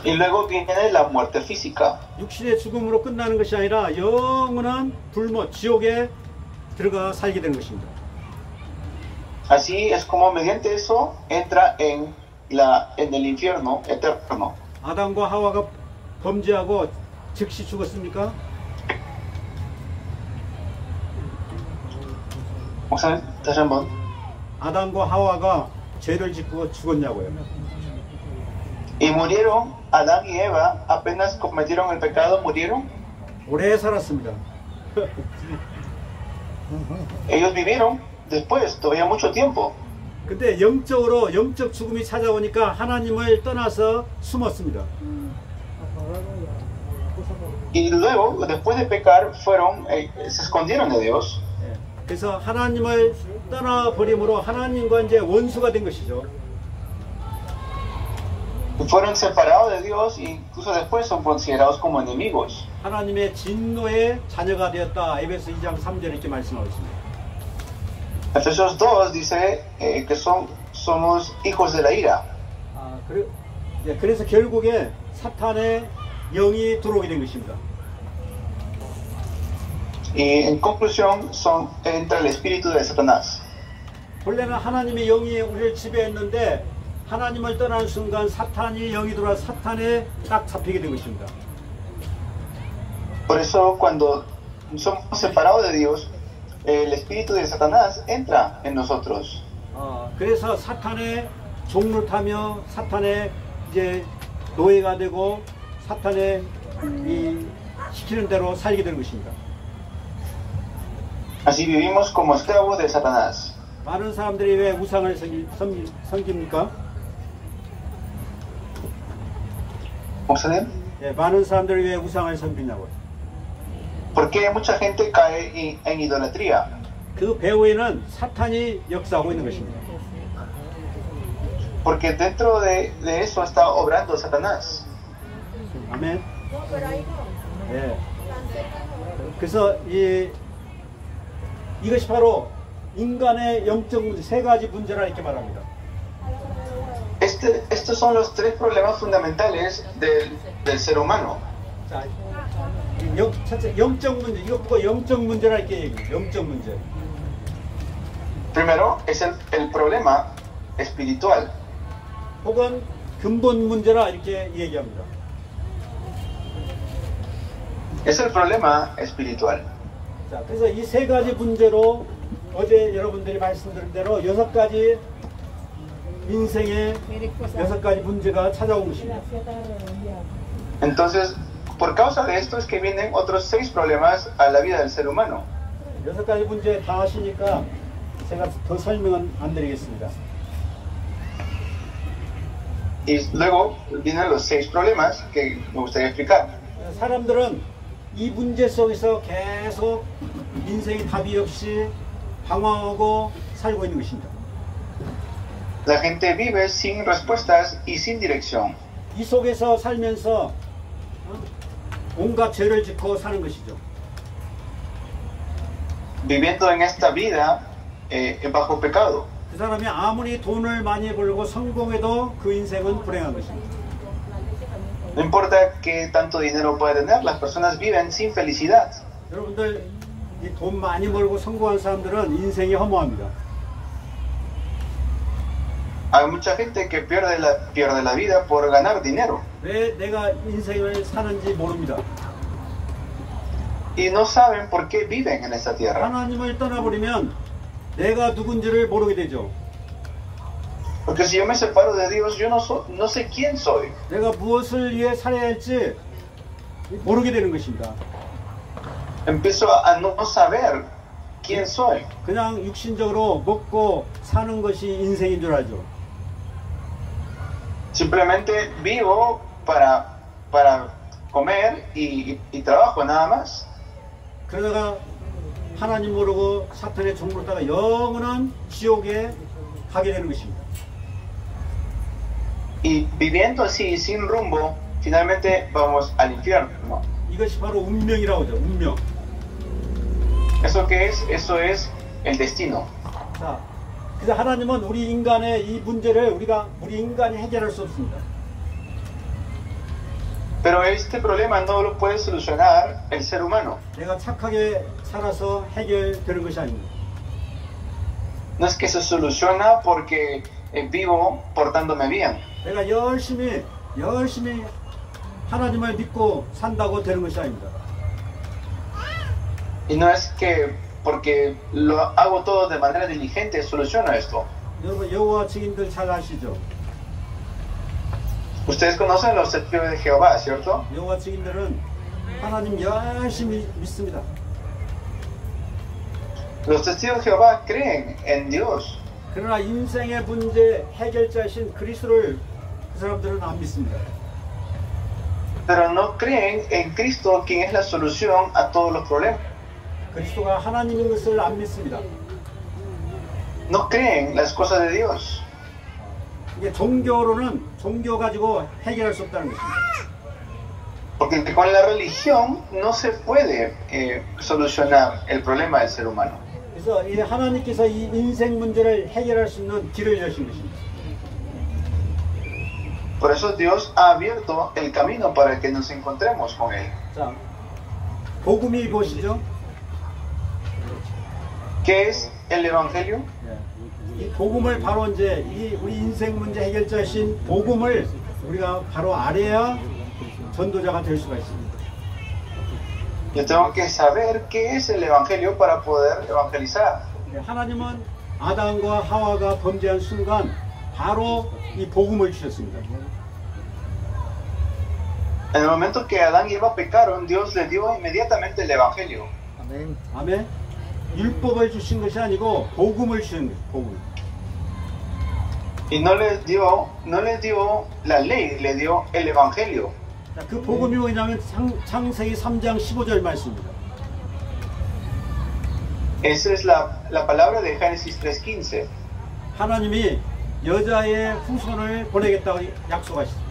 Y luego viene la muerte física. 육신의 죽음으로 끝나는 것이 아니라 영원한 불모, 지옥에 들어가 살게 되는 것입니다. Así es como mediante eso entra en el infierno eterno. 아담과 하와가 범죄하고 즉시 죽었습니까? 목사님, 다시 한번. 아담과 하와가 죄를 짓고 죽었냐고요. Y murieron Adán y Eva apenas cometieron el pecado, murieron. 오래 살았습니다. Ellos vivieron después, todavía mucho tiempo. 근데 영적으로 영적 죽음이 찾아오니까 하나님을 떠나서 숨었습니다. Y luego, después de pecar, se escondieron de Dios. 그래서 하나님을 떠나버림으로 하나님과 이제 원수가 된 것이죠. Fueron separados de Dios e incluso después son considerados como enemigos. 하나님의 진노의 자녀가 되었다. 에베소 2장 3절에 이렇게 말씀하고 있습니다. Efesios 2 dice que somos hijos de la ira. 그래서 결국에 사탄의 영이 들어오게 된 것입니다. Y en conclusión entra el espíritu de Satanás. 원래는 하나님의 영이 우리를 지배했는데 하나님을 떠나는 순간 사탄이 영이 들어와 사탄에 딱 잡히게 된 것입니다. Por eso cuando somos separados de Dios, el espíritu de Satanás entra en nosotros. 그래서 사탄의 종노릇하며 사탄의 이제 노예가 되고 사탄의 이 시키는 대로 살게 되는 것입니다. Así vivimos como esclavos de Satanás. 많은 사람들이 왜 우상을 섬깁니까? 목사님? 예, 많은 사람들이 왜 우상을 섬기냐고요? Porque mucha gente cae en idolatría. 그 배후에는 사탄이 역사하고 있는 것입니다. Porque dentro de eso está obrando Satanás. 아멘. 예. 그래서 이것이 바로 인간의 영적 문제, 세 가지 문제라 이렇게 말합니다. Estos son los tres problemas fundamentales del ser humano. 자, 첫째 영적 문제, 이거 보고 영적 문제라 이렇게 얘기해요. 영적 문제. Primero es el problema espiritual. 혹은 근본 문제라 이렇게 얘기합니다. Es el problema espiritual. 자, 그래서 이 세 가지 문제로 어제 여러분들이 말씀드린 대로 6가지 인생의 6가지 문제가 찾아온 것입니다. Entonces, por causa de esto es que vienen otros 6 problemas a la vida del ser humano. 6가지 문제 다 하시니까 제가 더 설명은 안 드리겠습니다. Y luego vienen los 6 problemas que me gustaría explicar. 사람들은 이 문제 속에서 계속 인생의 답이 없이 방황하고 살고 있는 것입니다. La gente vive sin respuestas y sin dirección. 이 속에서 살면서 온갖 죄를 짓고 사는 것이죠. Viviendo en esta vida bajo pecado. 그 사람이 아무리 돈을 많이 벌고 성공해도 그 인생은 불행한 것입니다. No importa qué tanto dinero pueda tener, las personas viven sin felicidad. 여러분들 이 돈 많이 벌고 성공한 사람들은 인생이 허무합니다. Hay mucha gente que pierde la vida por ganar dinero. 왜 내가 인생을 사는지 모릅니다. Y no saben por qué viven en esta tierra. 하나님을 떠나버리면 내가 누군지를 모르게 되죠. Porque si yo me separo de Dios, yo no sé quién soy. 내가 무엇을 위해 살아야 할지 모르게 되는 것입니다. Empiezo a no saber quién soy. 그냥 육신적으로 먹고 사는 것이 인생인 줄 알죠. Simplemente vivo para comer y trabajo nada más. 그러다가 하나님 모르고 사탄의 종로다가 영원한 지옥에 가게 되는 것입니다. Y viviendo así, sin rumbo, finalmente vamos al infierno. 이것이 바로 운명이라고 하죠. 운명. ¿Eso qué es? Eso es el destino. 자, 그래서 하나님은 우리 인간의 이 문제를 우리 인간이 해결할 수 없습니다. Pero este problema no lo puede solucionar el ser humano. 내가 착하게 살아서 해결되는 것이 아닙니다. No es que se soluciona porque vivo portándome bien. 내가 열심히 하나님을 믿고 산다고 되는 것이 아닙니다. Y no es que porque lo hago todo de manera diligente soluciona esto. 여러분 여호와 증인들 잘 아시죠? Ustedes conocen los testigos de Jehová, ¿cierto? 여호와 증인들은 하나님 열심히 믿습니다. Los testigos de Jehová creen en Dios. 그러나 인생의 문제 해결자이신 그리스도를 그 사람들은 안 믿습니다. Pero no creen en Cristo, quien es la solución a todos los problemas. 그리스도가 하나님인 것을 안 믿습니다. No creen las cosas de Dios. 이게 종교로는 종교 가지고 해결할 수 없다는 것입니다. Porque con la religión no se puede solucionar el problema del ser humano. 그래서 이 하나님께서 이 인생 문제를 해결할 수 있는 길을 여신 것입니다. Por eso Dios ha abierto el camino para que nos encontremos con Él. 자, 복음이 무엇이죠? ¿Qué es el Evangelio? 이 복음을 바로 이제 우리 인생 문제 해결자이신 복음을 우리가 바로 알아야 전도자가 될 수가 있습니다. Yo tengo que saber qué es el Evangelio para poder evangelizar. 하나님은 아담과 하와가 범죄한 순간 바로 이 복음을 주셨습니다. En el momento que Adán y Eva pecaron, Dios les dio inmediatamente el Evangelio. 아멘. 아멘. 율법을 주신 것이 아니고 복음을 주신 거예요. 복음. Y no les dio la ley, le dio el Evangelio. 자, 그 복음이 뭐냐면 창세기 3장 15절 말씀입니다. Esa es la palabra de Génesis 3:15. 하나님이 여자의 후손을 보내겠다고 약속하셨습니다.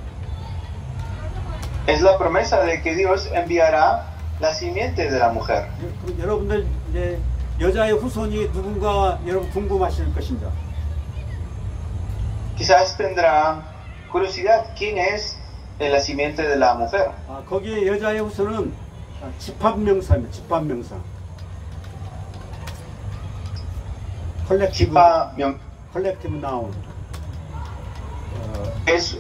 Es la promesa de que Dios enviará la simiente de la mujer. 여러분들 이제 여자의 후손이 누군가 여러분 궁금하실 것입니다. Quizás tendrán curiosidad quién es la simiente de la mujer. 거기에 여자의 후손은 집합명사입니다. 집합명사. 컬렉티브 나운. Es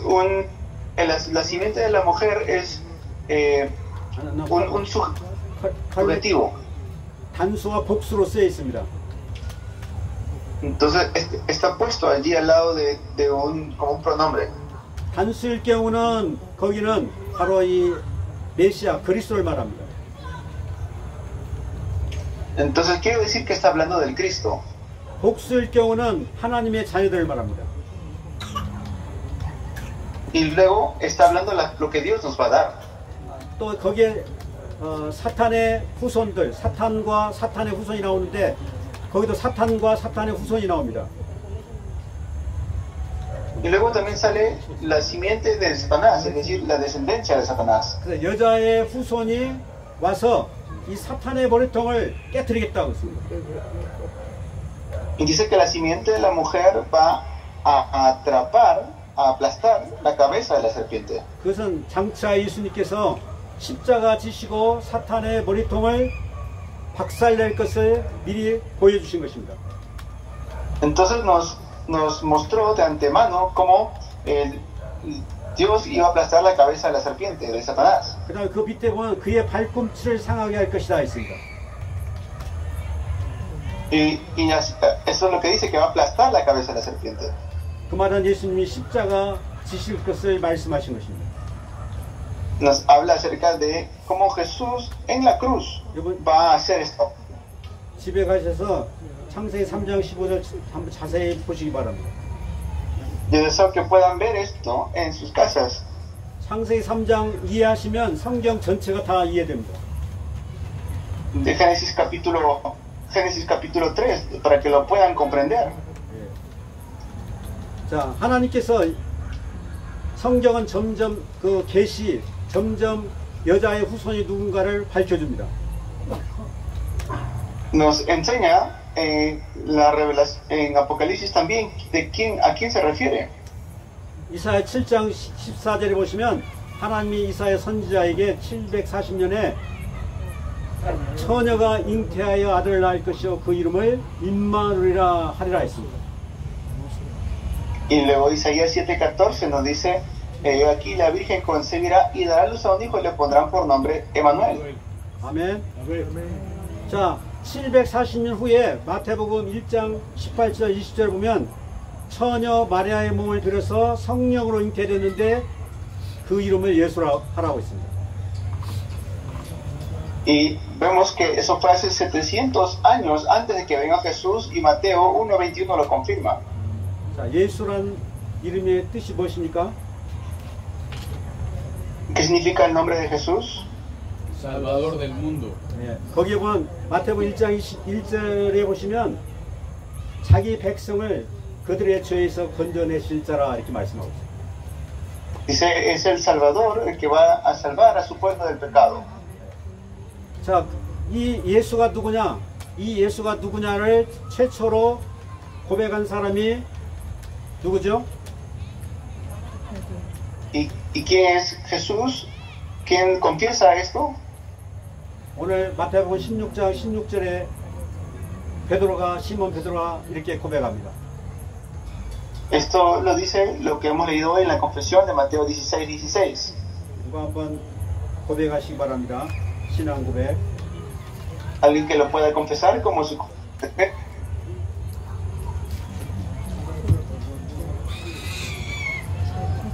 la simiente de la mujer es un subjetivo. 단수와 복수로 쓰여 있습니다. Entonces está puesto allí al lado como un pronombre. 단수일 경우는 거기는 바로 이 메시아 그리스도를 말합니다. Entonces quiere decir que está hablando del Cristo. 복수일 경우는 하나님의 자녀들을 말합니다. Y luego está hablando lo que Dios nos va a dar. 또 거기에 사탄의 후손들, 사탄과 사탄의 후손이 나오는데 거기도 사탄과 사탄의 후손이 나옵니다. Y luego también sale la simiente de Satanás, es decir, la descendencia de Satanás. 그래서 여자의 후손이 와서 이 사탄의 머리통을 깨트리겠다고 했습니다. Y dice que la simiente de la mujer va a atrapar, a aplastar la cabeza de la serpiente. 그것은 장차 예수님께서 십자가 지시고 사탄의 머리통을 박살낼 것을 미리 보여주신 것입니다. Entonces nos mostró de antemano cómo Dios iba a aplastar la cabeza de la serpiente, de Satanás. 그 다음에 그 밑에 보면 그의 발꿈치를 상하게 할 것이다 했습니다. Y eso es lo que dice, que va a aplastar la cabeza de la serpiente. 그 말은 예수님이 십자가 지실 것을 말씀하신 것입니다. Nos habla acerca de cómo Jesús en la cruz va a hacer esto. 집에 가셔서 창세기 3장 15절 한번 자세히 보시기 바랍니다. Yo deseo que puedan ver esto en sus casas. 창세기 3장 이해하시면 성경 전체가 다 이해됩니다. De Génesis capítulo 3, para que lo puedan comprender. 자, 하나님께서 성경은 점점 그 계시, 점점 여자의 후손이 누군가를 밝혀줍니다. Nos enseña la revelación en Apocalipsis también de a quién se refiere. 이사야 7장 14절에 보시면 하나님이 이사야 선지자에게 740년에 처녀가 잉태하여 아들을 낳을 것이요 그 이름을 임마누엘이라 하리라 했습니다. Y luego Isaías 7:14 nos dice, aquí la Virgen concebirá y dará a luz a un hijo y le pondrán por nombre Emmanuel. 아멘. 자, 740년 후에 마태복음 1장 18절 20절 보면 처녀 마리아의 몸을 들여서 성령으로 잉태됐는데 그 이름을 예수라 하라고 했습니다. Y vemos que eso fue hace 700 años antes de que venga Jesús y Mateo 1:21 lo confirma. 자, 예수란 이름의 뜻이 무엇입니까? ¿Qué significa el nombre de Jesús? Salvador del mundo. 네, 거기에 보면 마태복음 1장 21절에 보시면 자기 백성을 그들의 죄에서 건져내실 자라 이렇게 말씀하고 있어요. Dice, es el Salvador el que va a salvar a su pueblo del pecado. 자, 이 예수가 누구냐? 이 예수가 누구냐를 최초로 고백한 사람이 누구죠? ¿Y quién es Jesús? ¿Quién confiesa esto? 오늘 마태복음 16장 16절에 시몬 베드로가 이렇게 고백합니다. Esto lo dice lo que hemos leído hoy en la confesión de Mateo 16:16. 누가 한번 고백하시기 바랍니다. 신앙 고백. Alguien que lo pueda confesar como su fe.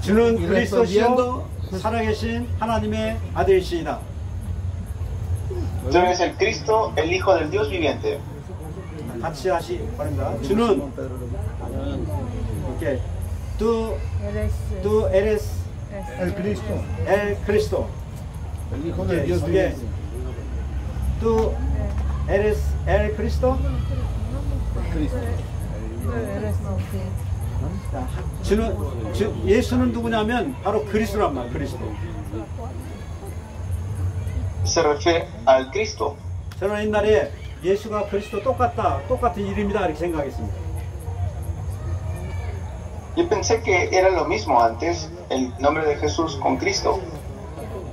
주는 그리스도시요 살아계신 하나님의 아들이시이다. Tú eres el Cristo, el Hijo del Dios viviente. 같이 하시기 바랍니다. 주는 이렇게 tú eres El Cristo, el Cristo. el Hijo de Dios 이게 viviente. tú eres el Cristo. Cristo. 예수는 누구냐면 바로 그리스도란 말, 그리스도. Se refiere al Cristo. 저는 옛날에 예수가 그리스도 똑같은 이름이다 이렇게 생각했습니다. Yo pensé que era lo mismo antes, el nombre de Jesús con Cristo.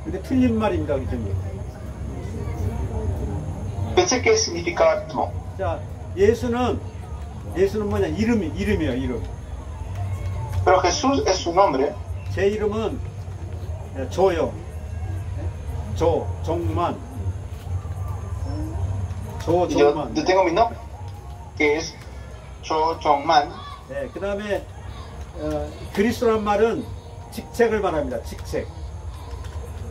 근데 틀린 말입니다, 그렇죠? Pensé que significaba lo mismo. 자, 예수는 뭐냐? 이름이에요, 이름. Pero Jesús es su nombre. 제 이름은 조요. 정만. Yo 조정만. tengo mi nombre, que es Cho Chongman. 네, 그 다음에 그리스도란 말은 직책을 말합니다. 직책.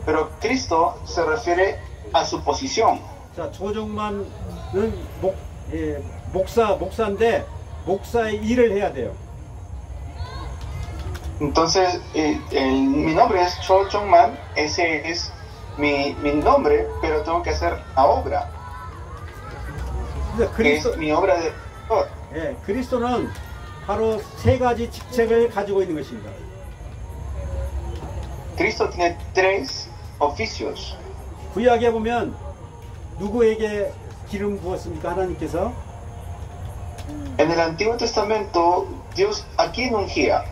Pero Cristo se refiere a su posición. 자, 조정만은 목사인데 목사의 일을 해야 돼요. Entonces, mi nombre es Cho Chongman, ese es mi nombre, pero tengo que hacer la obra, que es mi obra de pastor. 예, 그리스도는 바로 세 가지 직책을 가지고 있는 것입니다. Cristo tiene 3 oficios. 구약에 보면 누구에게 기름 부었습니까? 하나님께서 En el Antiguo Testamento, Dios a quién ungía.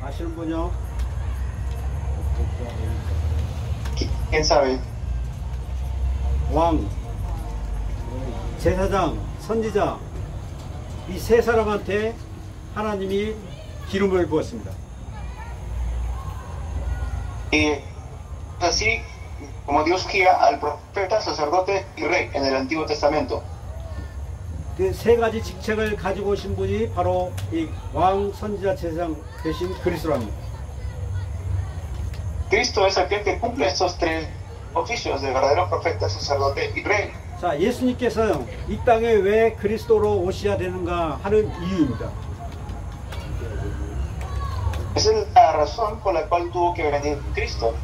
아시는 분요? ¿Quién sabe? 왕, 제사장, 선지자 이 세 사람한테 하나님이 기름을 부었습니다. Y así como Dios guía al profeta, sacerdote y rey en el Antiguo Testamento. 그 세 가지 직책을 가지고 오신 분이 바로 이 왕, 선지자, 제사장 대신 그리스도랍니다. Cristo es aquel que cumple estos tres oficios de verdadero profeta, sacerdote y rey. 자, 예수님께서 이 땅에 왜 그리스도로 오셔야 되는가 하는 이유입니다. Esa es la razón por la cual tuvo que venir Cristo.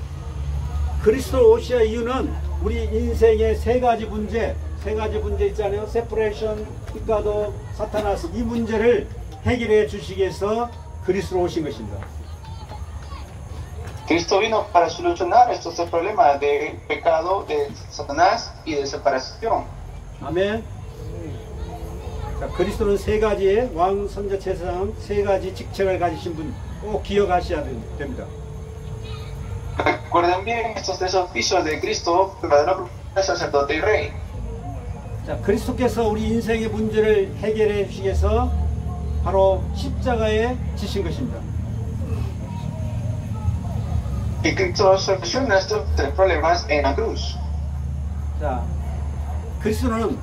그리스도로 오셔야 이유는 우리 인생의 세 가지 문제 있잖아요. 세퍼레이션, 피카도, 사타나스, 이 문제를 해결해 주시기 위해서 그리스도로 오신 것입니다. Cristo vino para solucionar estos tres problemas de pecado, de Satanás y de separación. 아멘. 자, 그리스도는 세 가지의 왕, 선자, 제사장 세 가지 직책을 가지신 분 꼭 기억하셔야 됩니다. Recuerden bien estos tres oficios de Cristo, verdadero profeta, sacerdote y rey. 자, 그리스도께서 우리 인생의 문제를 해결해 주시기 위해서 바로 십자가에 지신 것입니다. Y Cristo soluciona estos tres problemas en la cruz. 자, 그리스도는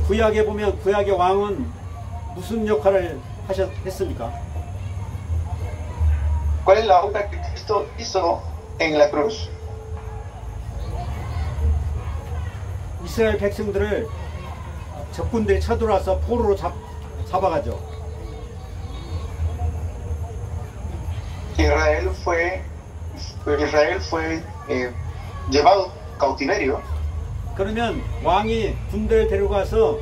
구약에 보면 구약의 왕은 무슨 역할을 했습니까? ¿Cuál es la obra que Cristo hizo en la cruz? 이스라엘 백성들을 적군들이 쳐들어와서 포로로 잡아가죠. Israel fue llevado cautiverio. 그러면 왕이 군대를 데려가서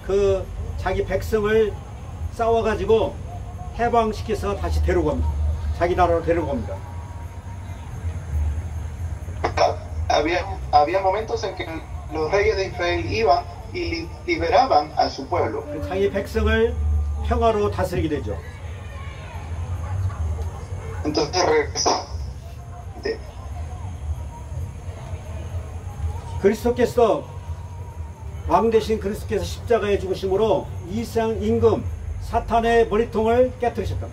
그 자기 백성을 싸워가지고 해방시켜서 다시 데려갑니다. 자기 나라로 데려갑니다. Había momentos en que los reyes de Israel iban y liberaban a su pueblo. 자기 백성을 평화로 다스리게 되죠. Entonces regresó. 그리스도께서 왕 대신 그리스도께서 십자가에 죽으심으로 이상 임금 사탄의 머리통을 깨뜨리셨다.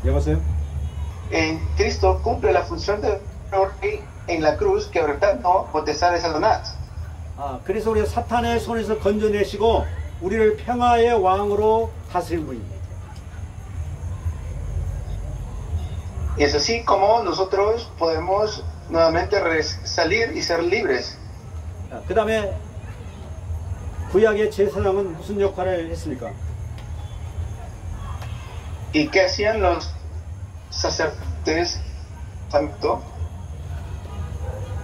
여보세요? Cristo cumple la función de rey en la cruz que ordenó botezar a Satanás. 그래서 우리가 사탄의 손에서 건져내시고 우리를 평화의 왕으로 다스리는 분입니다. Y es así como nosotros podemos nuevamente salir y ser libres. 그 다음에 구약의 제사장은 무슨 역할을 했습니까? ¿Y qué hacían los sacerdotes?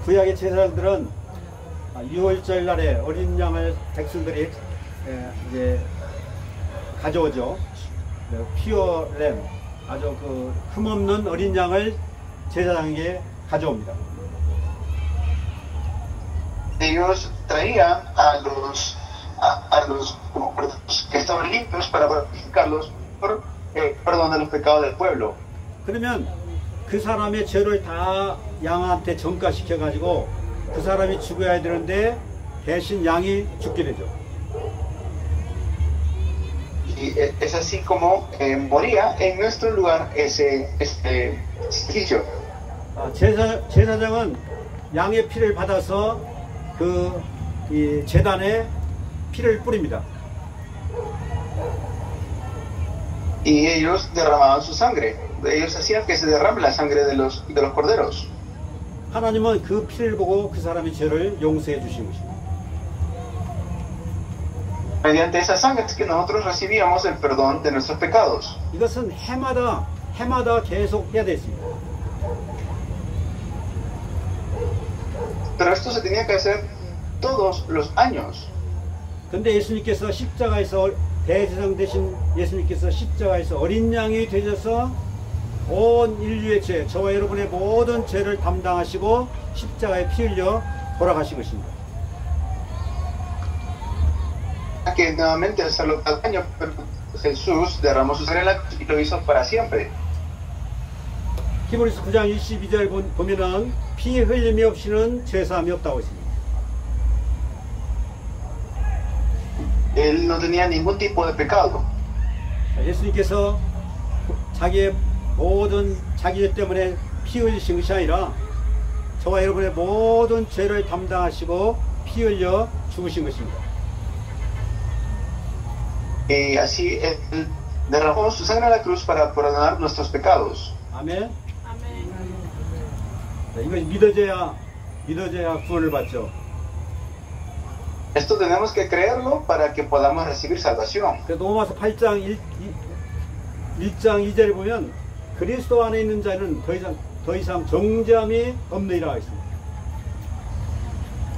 구약의 제사장들은 6월절 날에 어린 양을 백성들이 이제 가져오죠. 피어 램, 아주 그 흠없는 어린 양을 제사장에게 가져옵니다. Ellos traían a los que estaban limpios para purificarlos por perdón de los pecados del pueblo. 그러면 그 사람의 죄를 다 양한테 전가시켜 가지고 그 사람이 죽어야 되는데 대신 양이 죽게 되죠. Y es así como moría en nuestro lugar ese sacrificio. 제사장은 양의 피를 받아서 이 제단에 피를 뿌립니다. Y ellos derramaban su sangre. Ellos hacían que se derrame la sangre de los corderos. 하나님은 그 피를 보고 그 사람의 죄를 용서해 주신 것입니다. Mediante esa sangre es que nosotros recibíamos el perdón de nuestros pecados. 이것은 해마다 계속 해야 됐습니다. Pero esto se tenía que hacer todos los años. 근데 예수님께서 십자가에서 대제사장 대신 예수님께서 십자가에서 어린 양이 되셔서 온 인류의 죄, 저와 여러분의 모든 죄를 담당하시고 십자가에 피 흘려 돌아가신 것입니다. Que nuevamente hacerlo cada año, pero Jesús derramó su sangre en la cruz y lo hizo para siempre. 히브리서 9장 22절 보면은 피 흘림이 없이는 죄사함이 없다고 했습니다. Él no tenía ningún tipo de pecado. 자, 예수님께서 자기의 모든 자기 죄 때문에 피 흘리신 것이 아니라 저와 여러분의 모든 죄를 담당하시고 피 흘려 죽으신 것입니다. Y así Él derramó su sangre en la cruz para perdonar nuestros pecados. 아멘. 자, 이거 믿어져야 구원을 받죠. Esto tenemos que creerlo para que podamos recibir salvación. 그래서 로마서 8장 1장 2절에 보면 그리스도 안에 있는 자는 더 이상 정죄함이 없느니라 했습니다.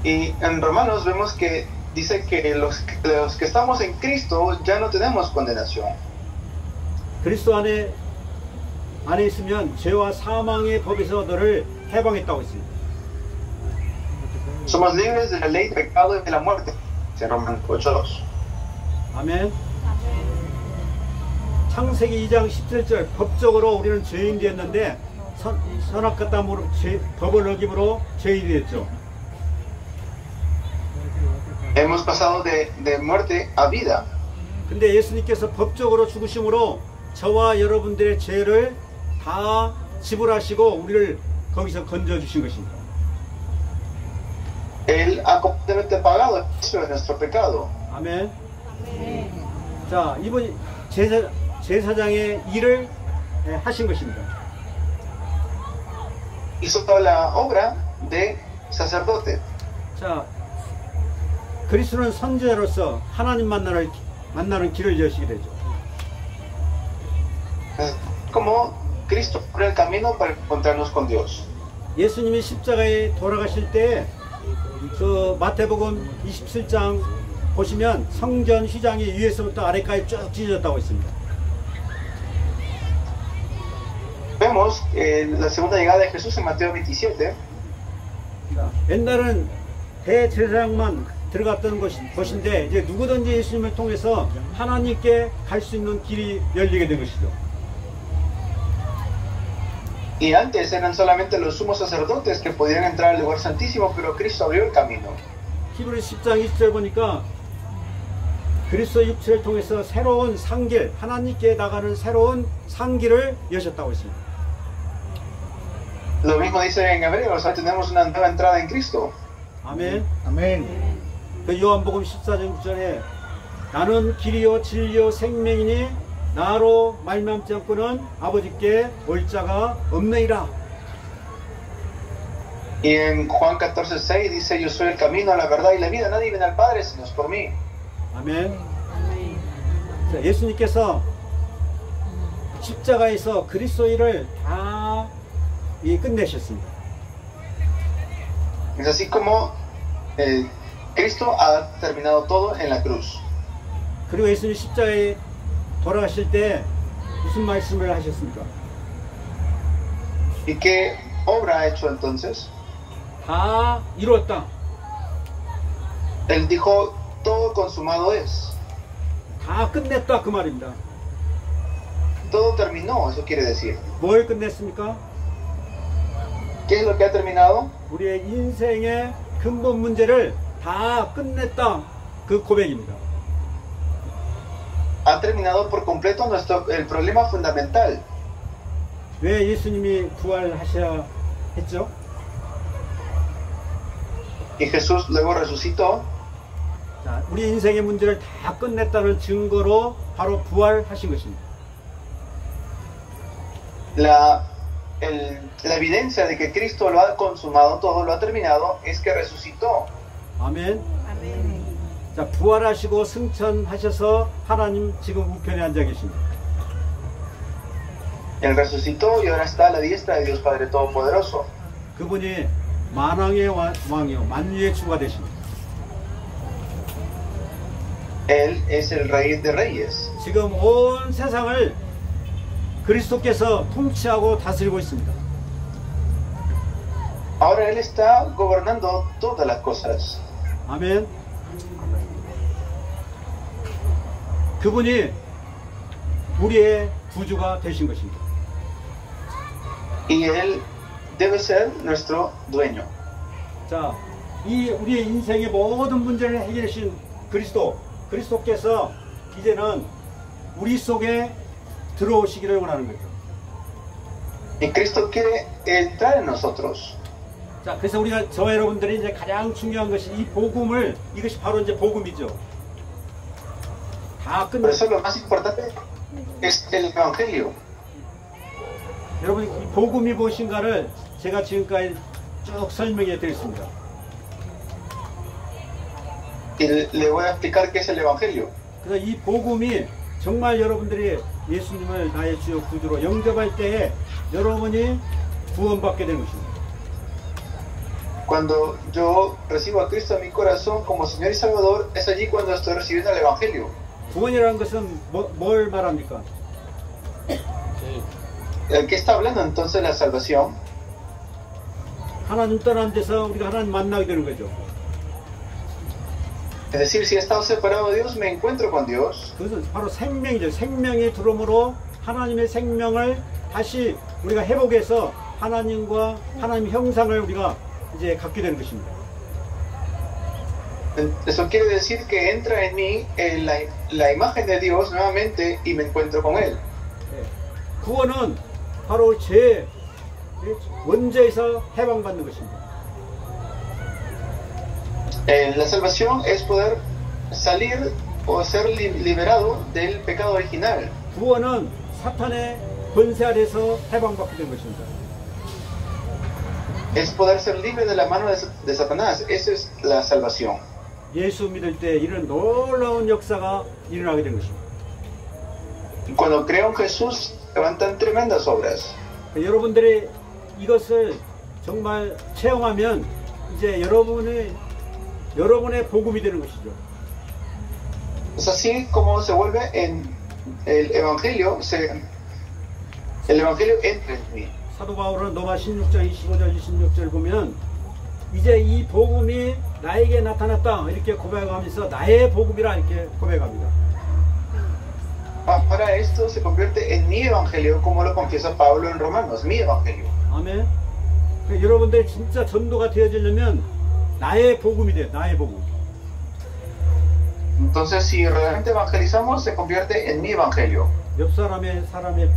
Y en Romanos vemos que dice que los que estamos en Cristo ya no tenemos condenación. 그리스도 안에 있으면 죄와 사망의 법에서 너를 해방했다고 했습니다. Somos libres de la ley, del pecado y de la muerte. En Romanos 8:2. 아멘. 창세기 2장 17절 법적으로 우리는 죄인이 됐는데 선악과담으로 법을 어김으로 죄인이 됐죠. Hemos pasado de muerte a vida. 근데 예수님께서 법적으로 죽으심으로 저와 여러분들의 죄를 다 지불하시고 우리를 거기서 건져주신 것입니다. Él ha completamente pagado el precio de nuestro pecado. 아멘. 자, 이번 제사장의 일을 하신 것입니다. Hizo toda la obra de sacerdote. 자, 그리스도는 선지자로서 하나님 만나는 길을 여시게 되죠. Como Cristo abre el camino para encontrarnos con Dios. 예수님이 십자가에 돌아가실 때 그 마태복음 27장 보시면 성전 휘장이 위에서부터 아래까지 쭉 찢어졌다고 있습니다. Vemos la segunda llegada de Jesús en Mateo 27. 옛날은 대제사장만 들어갔던 것인데 이제 누구든지 예수님을 통해서 하나님께 갈 수 있는 길이 열리게 된 것이죠. Y antes eran solamente los sumos sacerdotes que podían entrar al lugar santísimo, pero Cristo abrió el camino. 히브리서 10장 20절 보니까 그리스도 육체를 통해서 새로운 상길, 하나님께 나가는 새로운 상길을 여셨다고 했습니다. Lo mismo dice en Hebreos, ahora tenemos una nueva entrada en Cristo. 아멘. 아멘. 그 요한복음 14장 9절에 나는 길이요 진리요 생명이니 나로 말미암지 않고는 아버지께 올 자가 없느니라. Y en Juan 14:6 dice, yo soy el camino, la verdad y la vida, nadie viene al Padre sino es por mí. 아멘. 자, 예수님께서 십자가에서 그리스도의 일을 다 끝내셨습니다. Es así como Cristo ha terminado todo en la cruz. 그리고 예수님 십자가에 돌아가실 때 무슨 말씀을 하셨습니까? ¿Y qué obra ha hecho entonces? 다 이루었다. Él dijo, todo consumado es. 다 끝냈다 그 말입니다. Todo terminó, eso quiere decir. 뭘 끝냈습니까? ¿Qué es lo que ha terminado? 우리의 인생의 근본 문제를 다 끝냈다 그 고백입니다. Ha terminado por completo el problema fundamental. 왜 예수님이 부활하셔야 했죠? Y Jesús luego resucitó. 자, 우리 인생의 문제를 다 끝냈다는 증거로 바로 부활하신 것입니다. La evidencia de que Cristo lo ha consumado todo, lo ha terminado, es que resucitó. 아멘. 자, 부활하시고 승천하셔서 하나님 지금 우편에 앉아 계십니다. Él resucitó y ahora está a la diestra de Dios Padre Todopoderoso. 그분이 만왕의 왕이요 만유의 주가 되십니다. Él es el Rey de Reyes. 지금 온 세상을 그리스도께서 통치하고 다스리고 있습니다. Ahora Él está gobernando todas las cosas. 아멘. 그분이 우리의 구주가 되신 것입니다. Y Él debe ser nuestro dueño. 자, 이 우리의 인생의 모든 문제를 해결하신 그리스도, 그리스도께서 이제는 우리 속에 들어오시기를 원하는 거죠. Y Cristo quiere entrar en nosotros. 자, 그래서 우리가 저와 여러분들이 이제 가장 중요한 것이 이 복음을, 이것이 바로 이제 복음이죠. 다 Por 끝났어요. eso lo más importante es el Evangelio. 여러분, 이 복음이 무엇인가를 제가 지금까지 쭉 설명해 드렸습니다. Y le voy a explicar qué es el Evangelio. 그래서 이 복음이 정말 여러분들이 예수님을 나의 주요 구주로 영접할 때에 여러분이 구원받게 되는 것입니다. Cuando yo recibo a Cristo en mi corazón como Señor y Salvador, es allí cuando estoy recibiendo el Evangelio. 구원이라는 것은 뭘 말합니까? ¿El qué está hablando entonces la salvación? 하나님 떠난 데서 우리가 하나님 만나게 되는 거죠. Es decir, si he estado separado de Dios, me encuentro con Dios. 그것은 바로 생명이죠. 생명이 들어오므로 하나님의 생명을 다시 우리가 회복해서 하나님과 하나님 형상을 우리가 이제 갖게 되는 것입니다. Eso quiere decir que entra en mí la imagen de Dios nuevamente y me encuentro con Él. 구원은 바로 죄 원죄에서 해방받는 것입니다. La salvación es poder salir o ser liberado del pecado original. 구원은 사탄의 권세 아래서 해방받게 된 것입니다. Es poder ser libre de la mano de Satanás. Eso es la salvación. 예수 믿을 때 이런 놀라운 역사가 일어나게 된 것입니다. Cuando creo en Jesús, levantan tremendas obras. 여러분들이 이것을 정말 체험하면 이제 여러분의 복음이 되는 것이죠. Es así como se vuelve en el Evangelio, el Evangelio entra en mí. 사도 바울은 로마 16장 25절 26절 보면 이제 이 복음이 나에게 나타났다 이렇게 고백하면서 나의 복음이라 이렇게 고백합니다. Para esto se convierte en mi Evangelio, como lo confiesa Pablo en Romanos, mi Evangelio. 아멘. 여러분들 진짜 전도가 되어지려면 나의 복음이 돼요. 나의 복음. Entonces, si realmente evangelizamos, se convierte en mi Evangelio. 옆 사람의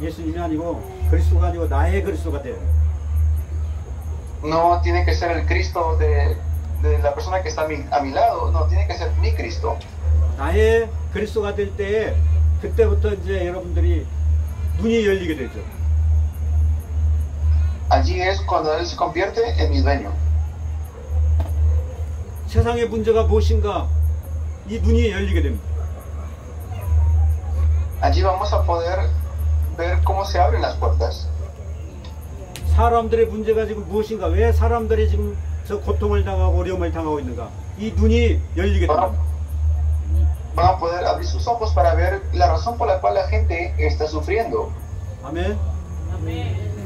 예수님이 아니고 그리스도가 아니고 나의 그리스도가 돼요. No tiene que ser el Cristo de la persona que está a mi lado, no, tiene que ser mi Cristo. 나의 그리스도가 될 때에 그때부터 이제 여러분들이 눈이 열리게 되죠. Allí es cuando Él se convierte en mi dueño. 세상의 문제가 무엇인가 이 눈이 열리게 됩니다. Allí vamos a poder ver cómo se abren las puertas. 사람들의 문제가 지금 무엇인가, 왜 사람들이 지금 저 고통을 당하고 어려움을 당하고 있는가, 이 눈이 열리게 됩니다. Van a poder abrir sus ojos para ver la razón por la cual la gente está sufriendo. 아멘.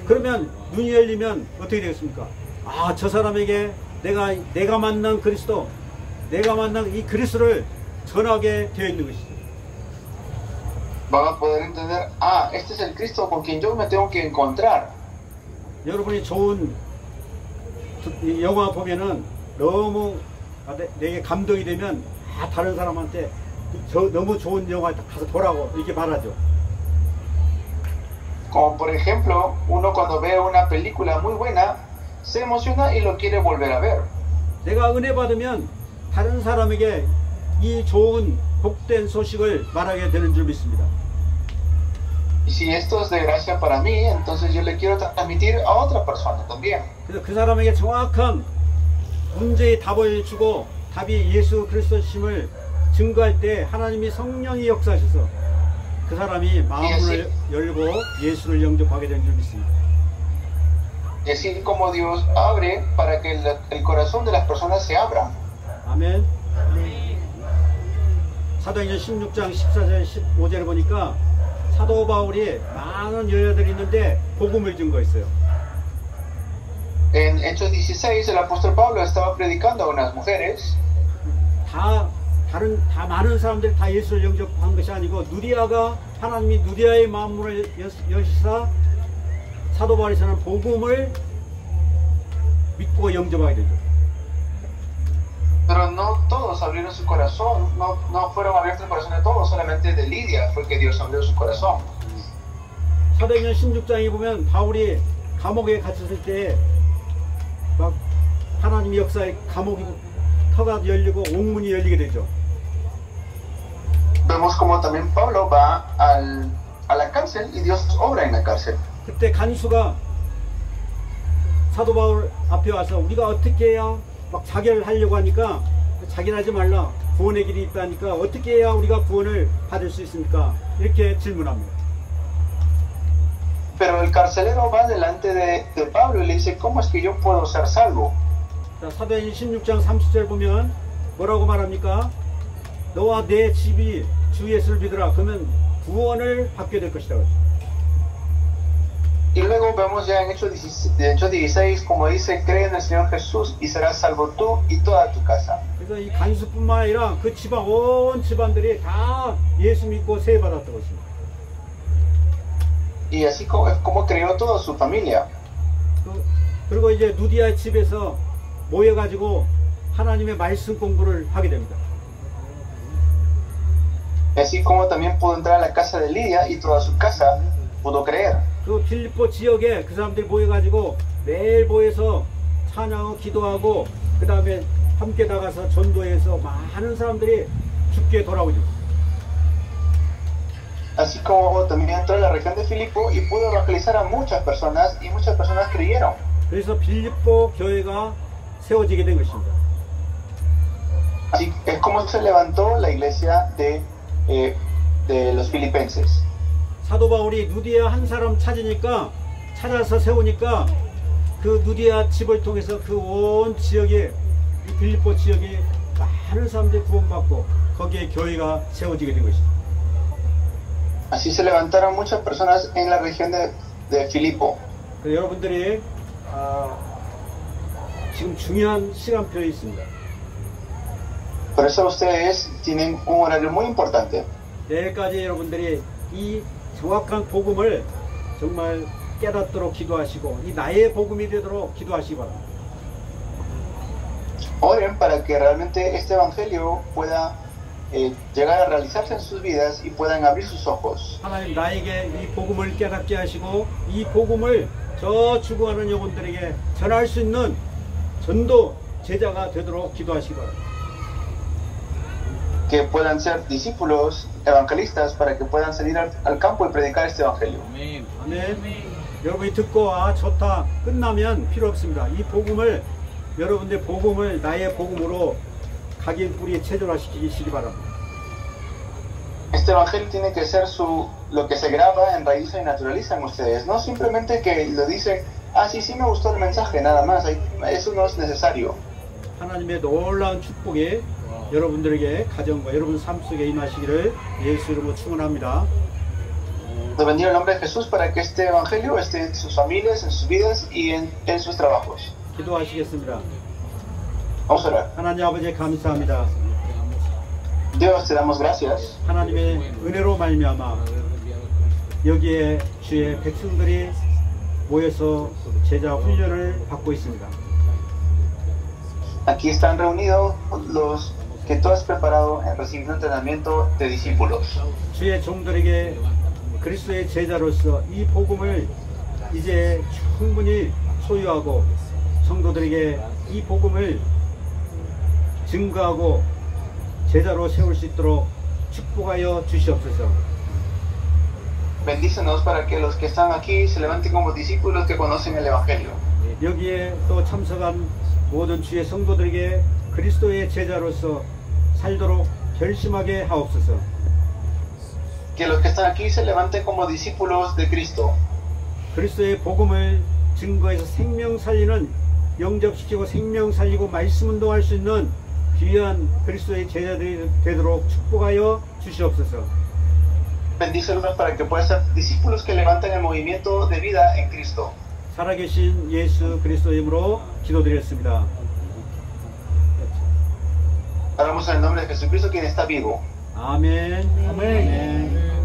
그러면 눈이 열리면 어떻게 되겠습니까? 아, 저 사람에게 내가 만난 그리스도, 내가 만난 이 그리스도를 전하게 되어 있는 것이죠. Van a poder entender, este es el Cristo con quien yo me tengo que encontrar. 여러분이 좋은 영화 보면은 너무 내게 감동이 되면 다른 사람한테 너무 좋은 영화 가서 보라고 이렇게 말하죠. Como por ejemplo, uno cuando ve una película muy buena, se emociona y lo quiere volver a ver. 내가 은혜 받으면 다른 사람에게 이 좋은 복된 소식을 말하게 되는 줄 믿습니다. Y si esto es de gracia para mí, entonces yo le quiero transmitir a otra persona también. 그래서 그 사람에게 정확한 문제의 답을 주고 답이 예수 그리스도심을 증거할 때 하나님이 성령이 역사하셔서 그 사람이 마음을 열고 예수를 영접하게 되는 줄 믿습니다. Y así como Dios abre para que el corazón de las personas se abra. 아멘. 사도행전 16장 14절 15절을 보니까 사도 바울이 많은 여자들이 있는데 복음을 증거했어요. En Hechos 16 el apóstol Pablo estaba predicando a unas mujeres. 다 많은 사람들이 다 예수를 영접한 것이 아니고 누리아가 하나님이 누리아의 마음을 여시사 사도 바울에서는 복음을 믿고 영접하게 되죠. Pero no todos abrieron su corazón, no fueron abiertos el corazón de todos, solamente de Lidia fue que Dios abrió su corazón. 사도행전 16장에 보면 바울이 감옥에 갇혔을 때 막 하나님 역사에 감옥이 터가 열리고 옥문이 열리게 되죠. Vemos como también Pablo va a la cárcel y Dios obra en la cárcel. 그때 간수가 사도 바울 앞에 와서 우리가 어떻게 해야 막 자결을 하려고 하니까 자결하지 말라, 구원의 길이 있다니까 어떻게 해야 우리가 구원을 받을 수 있습니까? 이렇게 질문합니다. Pero el carcelero va delante de Pablo y le dice, ¿cómo es que yo puedo ser salvo? 자, 사도행전 16장 30절 보면 뭐라고 말합니까? 너와 내 집이 주 예수를 믿으라. 그러면 구원을 받게 될 것이다. Y luego vemos ya en Hechos 16, como dice, cree en el Señor Jesús y serás salvo tú y toda tu casa. 그래서 이 간수뿐만 아니라 그 집안 온 집안들이 다 예수 믿고 세례 받았던 것입니다. Y así como creó toda su familia. 그리고 이제 누디아 집에서 모여가지고 하나님의 말씀 공부를 하게 됩니다. Así como también pudo entrar a la casa de Lidia y toda su casa pudo creer. 그 빌립보 지역에 그 사람들이 모여가지고 매일 모여서 찬양하고 기도하고 그 다음에 함께 나가서 전도해서 많은 사람들이 죽게 돌아오죠. Así como también entró a la región de Filipo y pudo evangelizar a muchas personas y muchas personas creyeron. 그래서 빌립보 교회가 세워지게 된 것입니다. Así es como se levantó la iglesia de los filipenses. 사도 바울이 누디아 한 사람 찾아서 세우니까 그 누디아 집을 통해서 그 온 지역에 빌립보 지역에 많은 사람들이 구원받고 거기에 교회가 세워지게 된 것입니다. Así se levantaron muchas personas en la región de Filipo. 여러분들이 지금 중요한 시간표에 있습니다. Por eso ustedes tienen un horario muy importante. 내일까지 여러분들이 이 정확한 복음을 정말 깨닫도록 기도하시고 이 나의 복음이 되도록 기도하시기 바랍니다. Oren para que realmente este evangelio pueda llegar a realizarse en sus vidas y puedan abrir sus ojos. 하나님 나에게 이 복음을 깨닫게 하시고 이 복음을 저 죽어가는 영혼들에게 전할 수 있는 전도 제자가 되도록 기도하시기 바랍니다. Que puedan ser discípulos evangelistas para que puedan salir al campo y predicar este evangelio. 아멘. 아멘. 여러분이 듣고 좋다 끝나면 필요 없습니다. 이 복음을 여러분들 복음을 나의 복음으로 각인 뿌리에 체존화시키시기 바랍니다. Este evangelio tiene que ser lo que se graba, enraiza y naturaliza en ustedes. No simplemente que lo dicen, sí me gustó el mensaje, nada más. Eso no es necesario. 하나님의 놀라운 축복이 여러분들에게 가정과 여러분 삶 속에 임하시기를 예수 이름으로 축원합니다. De bendiga el nombre de Jesús para que este evangelio esté en sus familias, en sus vidas y en sus trabajos. 기도하시겠습니다. Vamos a orar. 하나님 아버지 감사합니다. Dios, te damos gracias. 하나님의 은혜로 말미암아 여기에 주의 백성들이 모여서 제자 훈련을 받고 있습니다. Aquí están reunidos los que tú has preparado en recibir un entrenamiento de discípulos. 주의 종들에게 그리스도의 제자로서 이 복음을 이제 충분히 소유하고 성도들에게 이 복음을 증거하고 제자로 세울 수 있도록 축복하여 주시옵소서. Bendícenos para que los que están aquí se levanten como discípulos que conocen el evangelio. 여기에 또 참석한 모든 주의 성도들에게 그리스도의 제자로서 살도록 결심하게 하옵소서. Que los que están aquí se levanten como discípulos de Cristo. 그리스도의 복음을 증거해서 생명 살리는 영접시키고 생명 살리고 말씀 운동할 수 있는 귀한 그리스도의 제자들이 되도록 축복하여 주시옵소서. Bendícelos para que puedan ser discípulos que levanten el movimiento de vida en Cristo. 살아계신 예수 그리스도의 이름으로 기도드렸습니다. Oramos en el nombre de Jesucristo, quien está vivo. 아멘. 아멘.